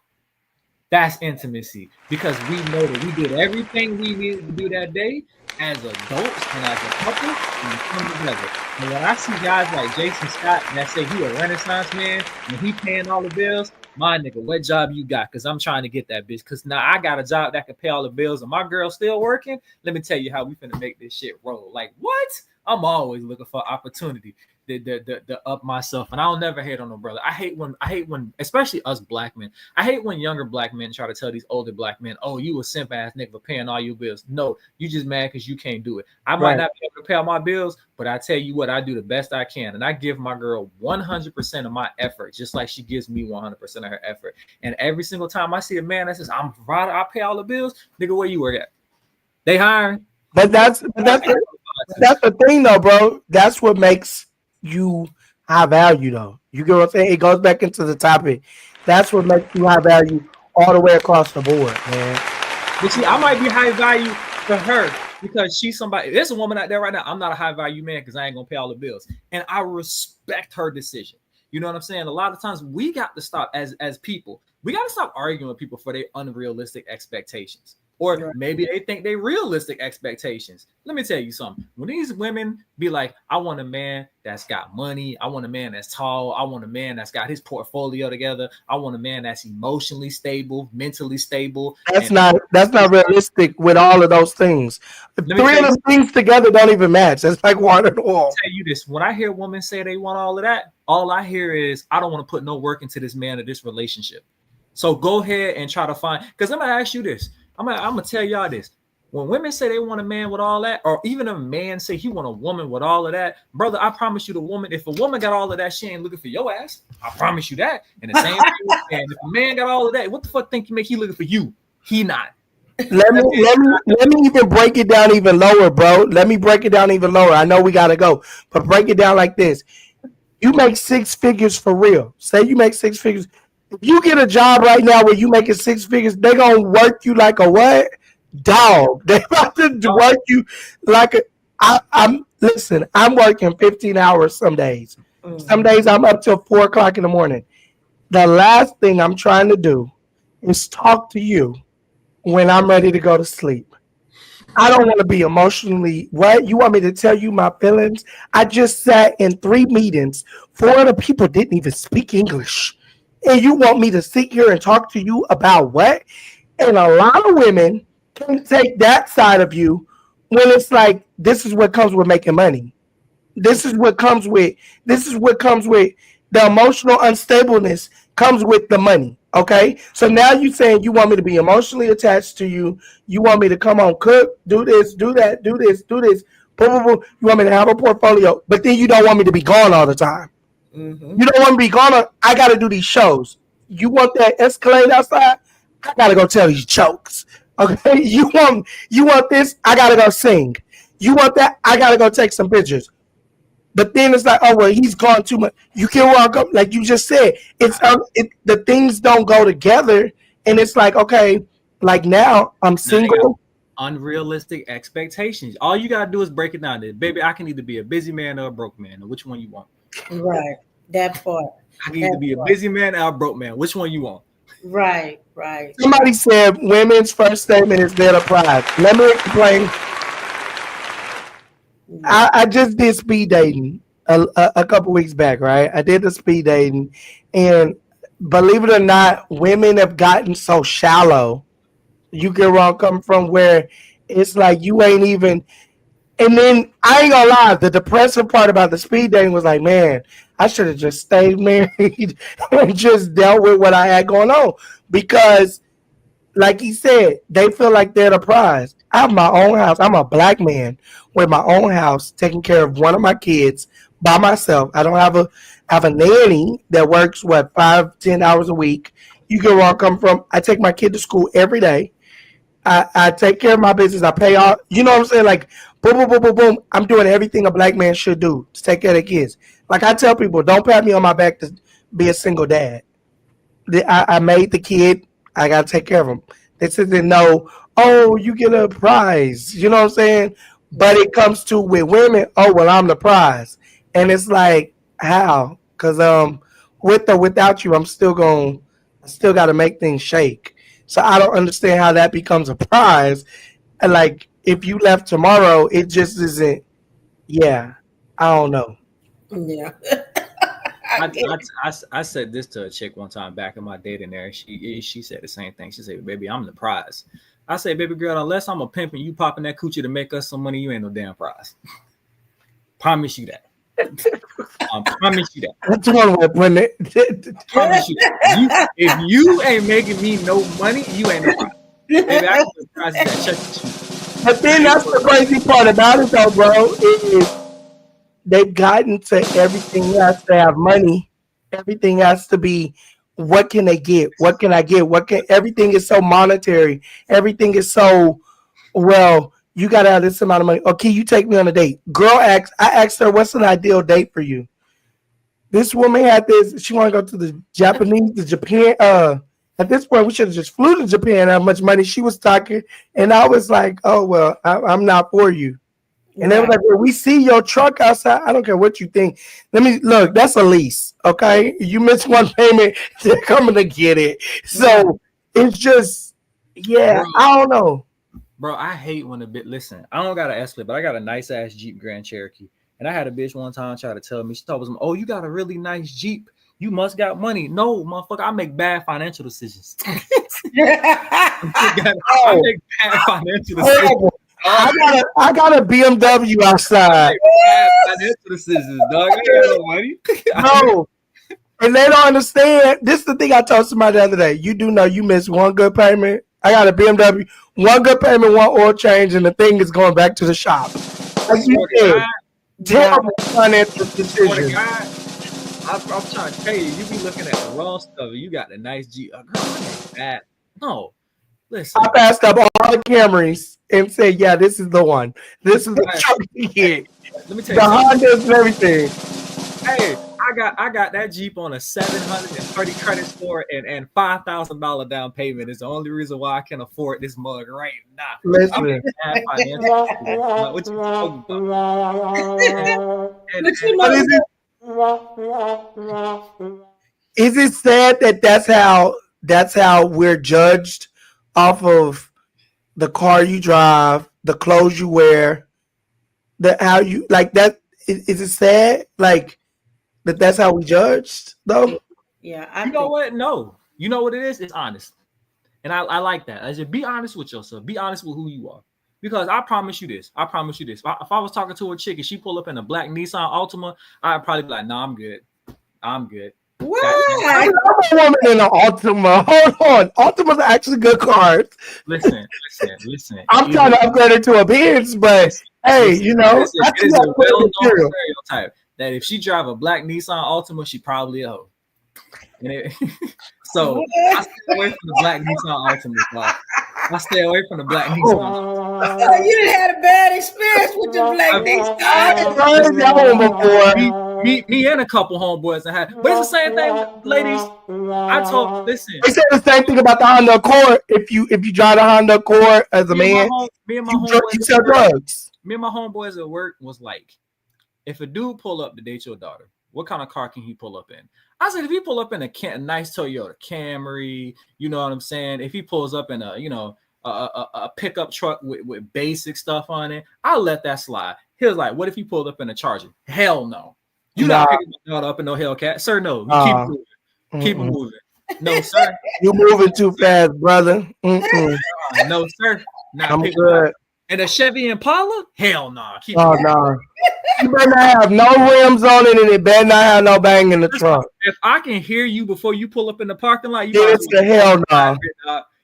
That's intimacy because we know that we did everything we needed to do that day as adults and as a couple and we come together. And when I see guys like Jason Scott that say he a Renaissance man and he paying all the bills, my nigga, what job you got? Because I'm trying to get that bitch. Because now I got a job that can pay all the bills and my girl's still working. Let me tell you how we finna make this shit roll. Like what? I'm always looking for opportunity to up myself, and I'll never hate on no brother. I hate when, especially us black men. I hate when younger black men try to tell these older black men, "Oh, you a simp ass nigga for paying all your bills." No, you just mad because you can't do it. I might not be able to pay all my bills, but I tell you what, I do the best I can, and I give my girl 100% of my effort, just like she gives me 100% of her effort. And every single time I see a man that says, "I'm a provider, I pay all the bills," nigga, where you work at? They hiring. But that's the thing, though, bro. That's what makes you high value, though. You get what I'm saying? It goes back into the topic. That's what makes you high value all the way across the board, man. But see, I might be high value for her because she's somebody. There's a woman out there right now. I'm not a high value man because I ain't gonna pay all the bills, and I respect her decision. You know what I'm saying? A lot of times we got to stop as people. We got to stop arguing with people for their unrealistic expectations. Or maybe they think they realistic expectations. Let me tell you something. When these women be like, I want a man that's got money. I want a man that's tall. I want a man that's got his portfolio together. I want a man that's emotionally stable, mentally stable. That's not realistic with all of those things. Three of those things together don't even match. That's like water and oil. I'll tell you this. When I hear women say they want all of that, all I hear is, I don't want to put no work into this man or this relationship. So go ahead and try to find, because I'm going to ask you this. I'm gonna tell y'all this. When women say they want a man with all that, or even a man say he want a woman with all of that, brother, I promise you, the woman, if a woman got all of that, she ain't looking for your ass. I promise you that. And the same thing, and if a man got all of that, what the fuck think you make he looking for you? He not. Let me even break it down even lower, bro. Let me break it down even lower. I know we gotta go, but break it down like this. You make 6 figures for real. Say you make 6 figures. If you get a job right now where you making 6 figures, they gonna work you like a what? Dog. They about to work you like a. I'm listen. I'm working 15 hours some days. Some days I'm up till 4 o'clock in the morning. The last thing I'm trying to do is talk to you when I'm ready to go to sleep. I don't want to be emotionally. What you want me to tell you my feelings? I just sat in 3 meetings. 4 of the people didn't even speak English. And you want me to sit here and talk to you about what? And a lot of women can take that side of you when it's like this is what comes with making money. This is what comes with the emotional unstableness comes with the money. Okay, so now you saying you want me to be emotionally attached to you. You want me to come on, cook, do this, do that, do this, do this. Boom, boom, boom. You want me to have a portfolio, but then you don't want me to be gone all the time. Mm-hmm. You don't want me to be gone. I got to do these shows. You want that Escalade outside? I got to go tell these jokes. Okay, you want this? I got to go sing. You want that? I got to go take some pictures. But then it's like, oh well, he's gone too much. You can walk up, like you just said. The things don't go together, and it's like, okay, like now I'm single. Unrealistic expectations. All you gotta do is break it down. There, baby, I can either be a busy man or a broke man. Which one you want? Right. That part. I can either be a busy man or a broke man. Which one you want? Right. Right. Somebody said women's first statement is their prize. Let me explain. I just did speed dating a couple weeks back, right? I did the speed dating, and believe it or not, women have gotten so shallow. You get where I'm coming from, where it's like you ain't even. And then I ain't gonna lie, the depressing part about the speed dating was like, man, I should have just stayed married and just dealt with what I had going on, because like he said, they feel like they're the prize. I have my own house. I'm a black man with my own house, taking care of one of my kids by myself. I don't have a nanny that works 5-10 hours a week. You get where I'm coming from. I take my kid to school every day. I take care of my business. I pay all. You know what I'm saying? Like boom, boom, boom, boom, boom. I'm doing everything a black man should do to take care of their kids. Like I tell people, don't pat me on my back to be a single dad. I made the kid. I gotta take care of him. They said they know, oh, you get a prize. You know what I'm saying? But it comes to with women, oh well, I'm the prize. And it's like, how? Because with or without you, I still gotta make things shake. So I don't understand how that becomes a prize. And like if you left tomorrow, it just isn't. Yeah, I don't know. Yeah. I said this to a chick one time back in my dating era. She said the same thing. She said, "Baby, I'm the prize." I say, "Baby girl, unless I'm a pimp and you popping that coochie to make us some money, you ain't no damn prize." Promise you that. Promise you that. That's one way of putting it. Promise you that. If you ain't making me no money, you ain't no prize. Baby, I can be prize that check with you. But then that's the crazy part about it, though, bro. Is they've gotten to everything has to have money. Everything has to be, what can they get? What can I get? Everything is so monetary. Everything is so, well, you got to have this amount of money. Okay, you take me on a date. I asked her, what's an ideal date for you? This woman had this, she want to go to the Japan. At this point, we should have just flew to Japan, how much money she was talking. And I was like, oh, well, I'm not for you. And they were like, well, we see your truck outside. I don't care what you think. Let me look, that's a lease. Okay. You miss one payment, they're coming to get it. So it's just, yeah, bro, I don't know. Bro, I hate when a bit, listen, I don't got an Escalade, but I got a nice ass Jeep Grand Cherokee. And I had a bitch one time try to tell me, she told me, oh, you got a really nice Jeep. You must got money. No, motherfucker, I make bad financial decisions. I make bad financial decisions. I got a BMW outside. Financial decisions, dog. I ain't got no money. No. And they don't understand. This is the thing I told somebody the other day. You do know you missed one good payment. I got a BMW, one good payment, one oil change, and the thing is going back to the shop. Like you said, terrible financial decisions. I'm trying to tell you, you be looking at the wrong stuff. You got a nice Jeep. Girl, that. No. Listen. I passed up all the Camrys and said, yeah, this is the one. This is the truck to get. Let me tell you the Hondas and everything. Hey, I got that Jeep on a 730 credit score and $5,000 down payment. Is the only reason why I can afford this mug right now. Listen. What you talking about? Is it sad that that's how we're judged off of the car you drive, the clothes you wear, how you like that? Is it sad like that's how we judged though? Yeah, you know what? No, you know what it is. It's honest, and I like that. I just be honest with yourself. Be honest with who you are. Because I promise you this. If I was talking to a chick and she pull up in a black Nissan Altima, I'd probably be like, "No, I'm good. I'm good." Why? I'm a woman in an Altima. Hold on. Altimas are actually good cars. Listen. I'm trying to upgrade her to a Benz, but hey, you know, it is a well-known stereotype that if she drive a black Nissan Altima, she probably a hoe. So I stay away from the black Nissan Altima. Like, I stay away from the black Nissan. So you didn't have a bad experience with the black Nissan. Me and a couple homeboys and had, but it's the same thing, ladies. Listen. They said the same thing about the Honda Accord. If you drive the Honda Accord as a man, you sell drugs. Me and my homeboys at work was like, if a dude pull up to date your daughter, what kind of car can he pull up in? I said, if he pull up in a nice Toyota Camry, you know what I'm saying? If he pulls up in a pickup truck with basic stuff on it, I'll let that slide. He was like, what if he pulled up in a Charger? Hell no. You're not picking my daughter up in no Hellcat. Sir, no. Keep moving. Keep moving. No, sir. You're moving too fast, brother. No, sir. I'm good. And a Chevy Impala? Hell no. No. You better not have no rims on it, and it better not have no bang in the trunk. If I can hear you before you pull up in the parking lot, it's the hell no.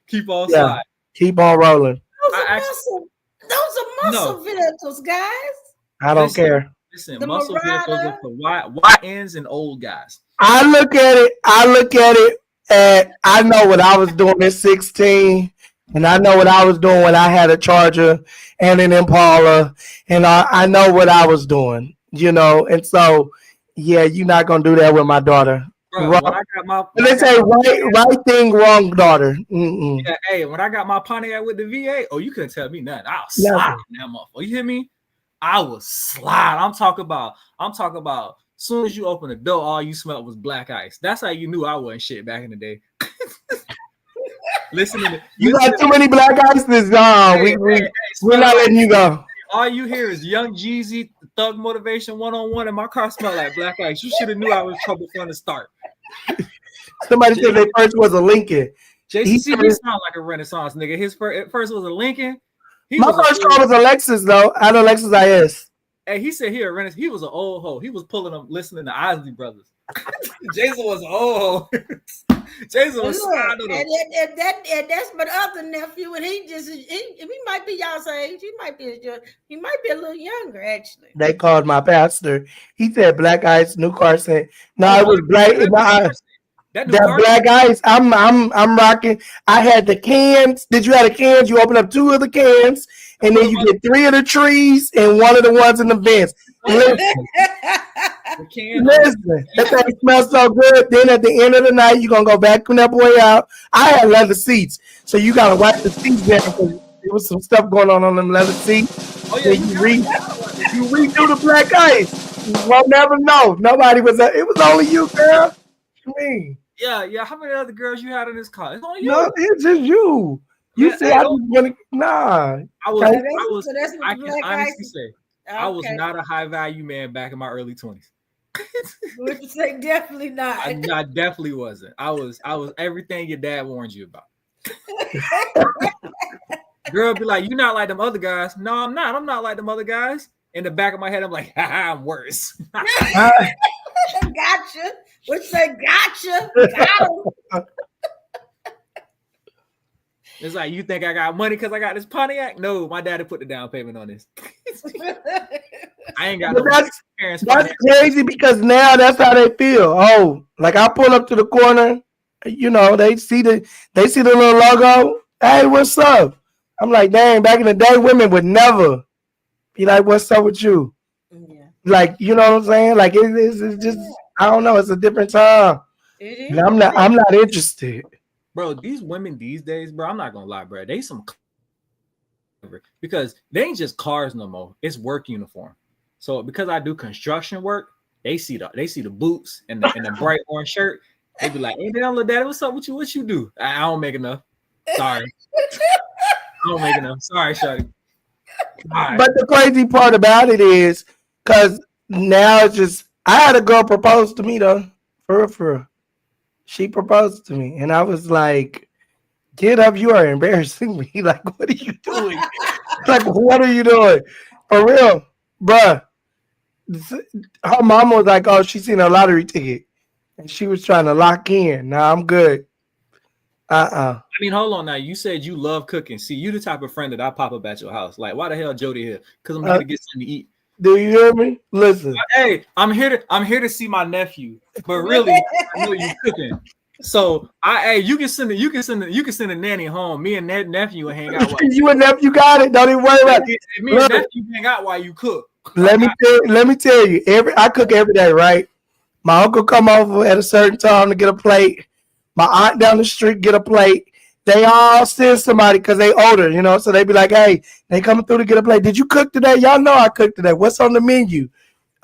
Keep on sliding. Keep on rolling. Those are muscle vehicles, guys. I don't care. Listen, muscle vehicles are for YNs and old guys. I look at it, and I know what I was doing at 16. And I know what I was doing when I had a Charger and an Impala, and I know what I was doing, you know. And so, yeah, you're not gonna do that with my daughter. Bro, when I got they say right thing, wrong daughter. Mm-mm. Yeah, hey, when I got my Pontiac with the VA, you couldn't tell me nothing. I was sliding that motherfucker. You hear me? I was sliding. I'm talking about. As soon as you open the door, all you smelled was black ice. That's how you knew I wasn't shit back in the day. You got too many black ices. We're not letting you go. All you hear is Young Jeezy, Thug Motivation 101, and my car smelled like black ice. You should have knew I was trouble from the start. Somebody said their first was a Lincoln. JCC, he sound like a Renaissance nigga. His first was a Lincoln. My first car was a Lexus, though. I had a Lexus IS. Hey, he said he a Renaissance. He was an old hoe. He was pulling them, listening to Isley Brothers. Jason was an old hoe. Jason was and that's my other nephew, and he might be y'all's age. He might be a little younger, actually. They called my pastor. He said black ice, new car said, no, it was black. That black ice. I'm rocking. I had the cans. Did you have the cans? You open up 2 of the cans, and then you get 3 of the trees and 1 of the ones in the vents. Listen, that thing smells so good. Then at the end of the night, you're gonna go vacuum that boy out. I had leather seats, so you gotta wipe the seats down because there was some stuff going on them leather seats. Oh yeah, you redo the black ice. You won't never know. Nobody was. It was only you, girl. What you mean? Yeah. How many other girls you had in this car? It's only you. No, it's just you. You said I was gonna. Nah. I can honestly say. Okay. I was not a high value man back in my early 20s. Would you say definitely not? I definitely wasn't. I was everything your dad warned you about. Girl be like, "You're not like them other guys." No, I'm not. I'm not like them other guys. In the back of my head, I'm like, I'm worse. Gotcha. Would you say gotcha? Got It's like, you think I got money because I got this Pontiac? No, my daddy put the down payment on this. I ain't got no parents. That's crazy because now that's how they feel. Oh, like I pull up to the corner, you know, they see the little logo. Hey, what's up? I'm like, dang, back in the day, women would never be like, what's up with you? Yeah. Like, you know what I'm saying? Like it's just, I don't know, it's a different time. And I'm not interested. Bro, these women these days, bro, I'm not gonna lie, bro. They some because they ain't just cars no more. It's work uniform. So because I do construction work, they see the boots and the bright orange shirt. They be like, "Hey, little daddy, what's up with you? What you do?" I don't make enough. Sorry, I don't make enough. Sorry, shawty. Right. But the crazy part about it is, because now it's just, I had a girl propose to me though, for real. She proposed to me, and I was like, Get up, you are embarrassing me. Like, what are you doing? Like, what are you doing? For real, bruh. Her mom was like, oh, she seen a lottery ticket and she was trying to lock in. Nah, I'm good. Uh-uh. I mean, hold on now. You said you love cooking. See, you the type of friend that I pop up at your house. Like, why the hell Jody here? Because I'm here to get something to eat. Do you hear me? Listen. Hey, I'm here to see my nephew. But really, I know you cooking. So you can send a nanny home. Me and nephew will hang out. You and nephew got it. Don't even worry about it. Me and nephew hang out while you cook. Let me tell you. I cook every day, right? My uncle come over at a certain time to get a plate. My aunt down the street get a plate. They all send somebody because they older, so they be like, hey, they coming through to get a plate. Did you cook today? Y'all know I cooked today. What's on the menu?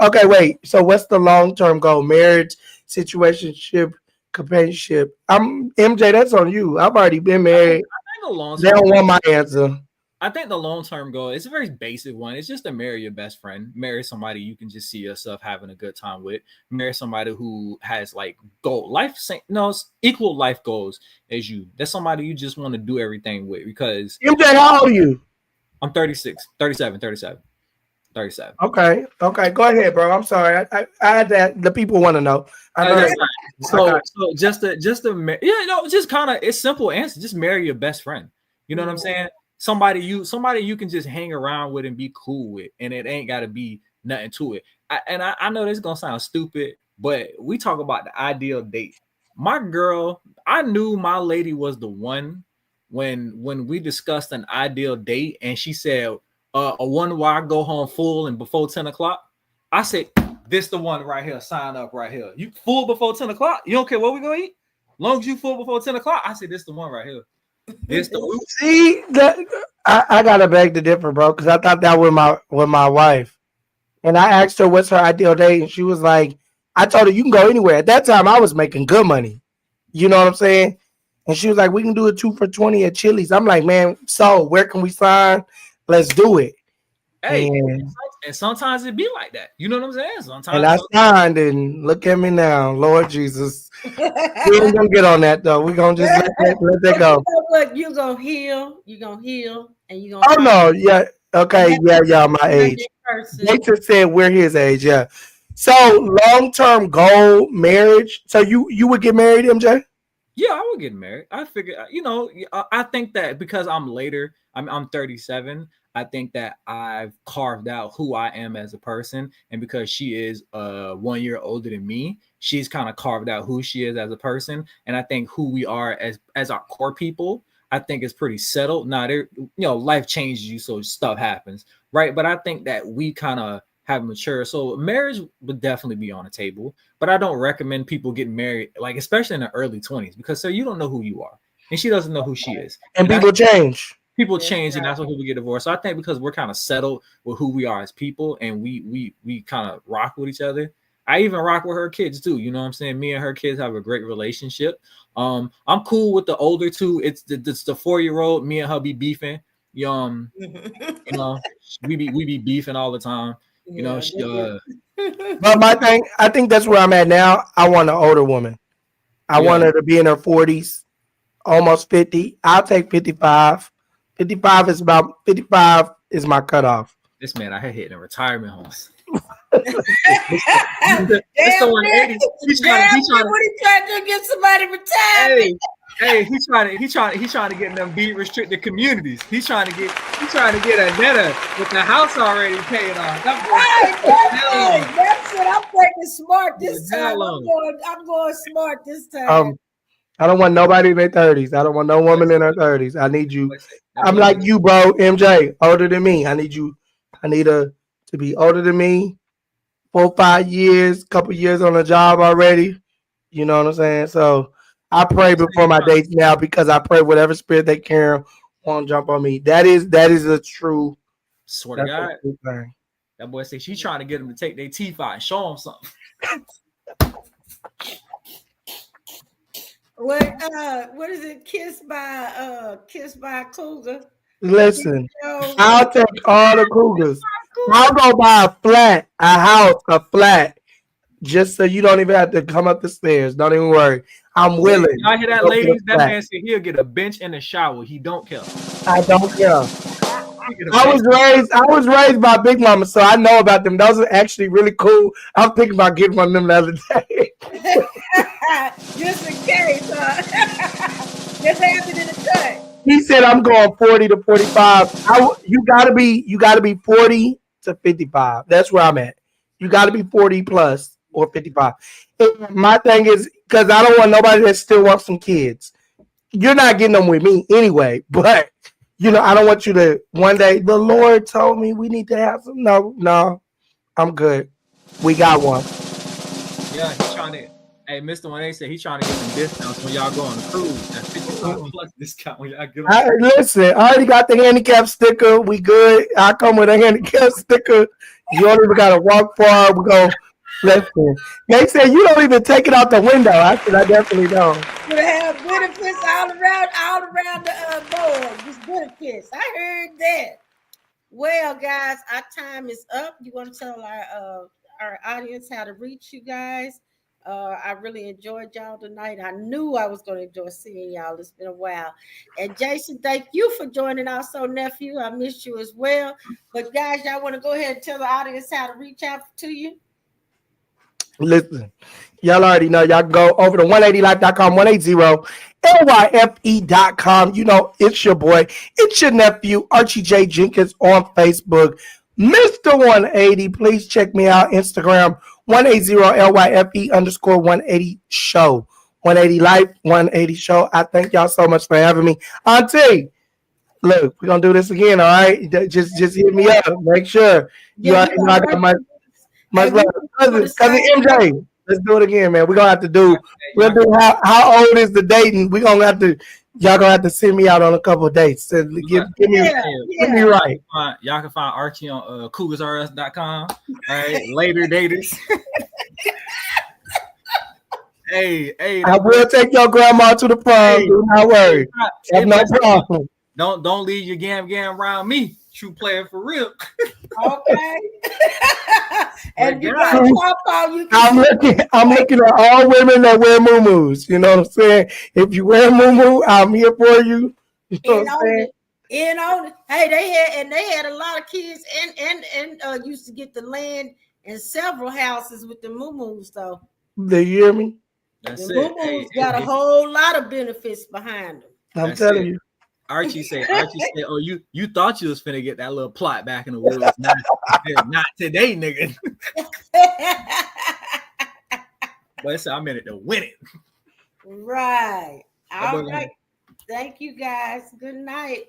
Okay, wait. So what's the long-term goal? Marriage, situationship, companionship. I'm MJ, that's on you. I've already been married. They don't want my answer. I think the long-term goal, it's a very basic one. It's just to marry your best friend. Marry somebody you can just see yourself having a good time with. Marry somebody who has like equal life goals as you. That's somebody you just want to do everything with because MJ, how old are you? I'm 37. Okay. Go ahead, bro. I'm sorry. I had that. The people want to know. So just kind of it's simple answer. Just marry your best friend. You know what I'm saying? Somebody you can just hang around with and be cool with, and it ain't got to be nothing to it. I know this is gonna sound stupid, but we talk about the ideal date. My girl, I knew my lady was the one when we discussed an ideal date, and she said, "A one where I go home full and before 10 o'clock." I said, "This the one right here. Sign up right here. You full before 10 o'clock? You don't care what we gonna eat? Long as you full before 10 o'clock." I said, "This the one right here." See that I gotta beg to differ, bro, because I thought that with my wife, and I asked her what's her ideal date, and she was like, I told her you can go anywhere. At that time, I was making good money, you know what I'm saying? And she was like, we can do a 2 for $20 at Chili's. I'm like, man, so where can we sign? Let's do it. Hey, and sometimes it be like that. You know what I'm saying? Sometimes. And I signed, and look at me now, Lord Jesus. We ain't gonna get on that though. We're gonna just let that go. Look, you're gonna heal, and you're gonna. Oh no, yeah, okay, yeah, y'all my age. Jason said we're his age, yeah. So long-term goal, marriage. So you would get married, MJ? Yeah, I would get married. I figure, I think that because I'm later, I'm 37. I think that I've carved out who I am as a person, and because she is 1 year older than me, she's kind of carved out who she is as a person. And I think who we are as our core people, I think is pretty settled. Now, life changes you, so stuff happens, right? But I think that we kind of have matured. So marriage would definitely be on the table, but I don't recommend people getting married, like especially in the early 20s, because you don't know who you are, and she doesn't know who she is, and people change. People change, and that's why people get divorced. So I think because we're kind of settled with who we are as people, and we kind of rock with each other. I even rock with her kids too. You know what I'm saying? Me and her kids have a great relationship. I'm cool with the older two. It's the 4-year-old. Me and her be beefing. We be beefing all the time. But my thing, I think that's where I'm at now. I want an older woman. I want her to be in her 40s, almost 50. I'll take 55. 55 is my cutoff. This man I had hit in retirement homes. He's trying to get somebody retired. Hey, he's trying to get in them deed restricted communities. He's trying to get a netta with the house already paid off. That's it. I'm playing smart this time. I'm going smart this time. I don't want nobody in their 30s. I don't want no woman in her 30s. I need you. I'm like you, bro. MJ, older than me. I need her to be older than me. 4 or 5 years, couple years on the job already. You know what I'm saying? So I pray before my dates now, because I pray whatever spirit they carry won't jump on me. That is a true. Swear to God. Thing. That boy say she's trying to get them to take their teeth out and show them something. What is it? Kissed by a cougar. Listen, I'll take all the cougars. I'll go buy a flat, just so you don't even have to come up the stairs. Don't even worry. I'm willing. Y'all hear that, Go get a ladies? That flat. man said he'll get a bench in the shower. He don't care. I don't care. He'll get a I bench. was raised by Big Mama, so I know about them. Those are actually really cool. I'm thinking about getting one of them the other day. Just in case, just happened in the cut. He said I'm going 40 to 45. You gotta be 40 to 55. That's where I'm at. You gotta be 40 plus or 55. And my thing is because I don't want nobody that still wants some kids. You're not getting them with me anyway, but I don't want you to one day the Lord told me we need to have some. No, I'm good. We got one. Yeah, he's trying to. Hey, Mr. 1A said he's trying to get some discounts when y'all go on the cruise. That's 55 plus discount when y'all get on. Listen, I already got the handicap sticker. We good. I come with a handicap sticker. You don't even gotta walk far. We go. Listen, they said you don't even take it out the window. I said I definitely don't. You have benefits all around the board. Just benefits. I heard that. Well, guys, our time is up. You want to tell our audience how to reach you guys? I really enjoyed y'all tonight. I knew I was going to enjoy seeing y'all. It's been a while. And Jason, thank you for joining. Also, nephew, I missed you as well. But guys, y'all want to go ahead and tell the audience how to reach out to you? Listen, y'all already know. Y'all can go over to 180life.com, 180lyfe.com. It's your boy. It's your nephew, Archie J. Jenkins on Facebook. Mr. 180, please check me out. Instagram, 180lyfe_180 show. 180 life, 180 show. I thank y'all so much for having me. Auntie, look, we're going to do this again, all right? Just hit me up. Make sure. I got my love. Cousin MJ. Let's do it again, man. We're going to have to do, how old is the dating? Y'all gonna have to send me out on a couple of dates. So get me right. Y'all can find Archie on cougarsrs.com. All right, later daters. hey, I will take your grandma to the prom. Do not worry. Have no problem. Don't leave your gam around me. True player for real. Okay. And you got I'm looking at all women that wear muumuus. You know what I'm saying? If you wear muumuu, I'm here for you. You know what I'm saying? In on it. Hey, they had a lot of kids and used to get the land in several houses with the muumuus though. Do you hear me? That's the it. Muumuus got a whole lot of benefits behind them. I'm telling you. Archie said, oh, you thought you was finna get that little plot back in the woods. Not today, nigga. But I'm in it to win it. Right. All right. Thank you guys. Good night.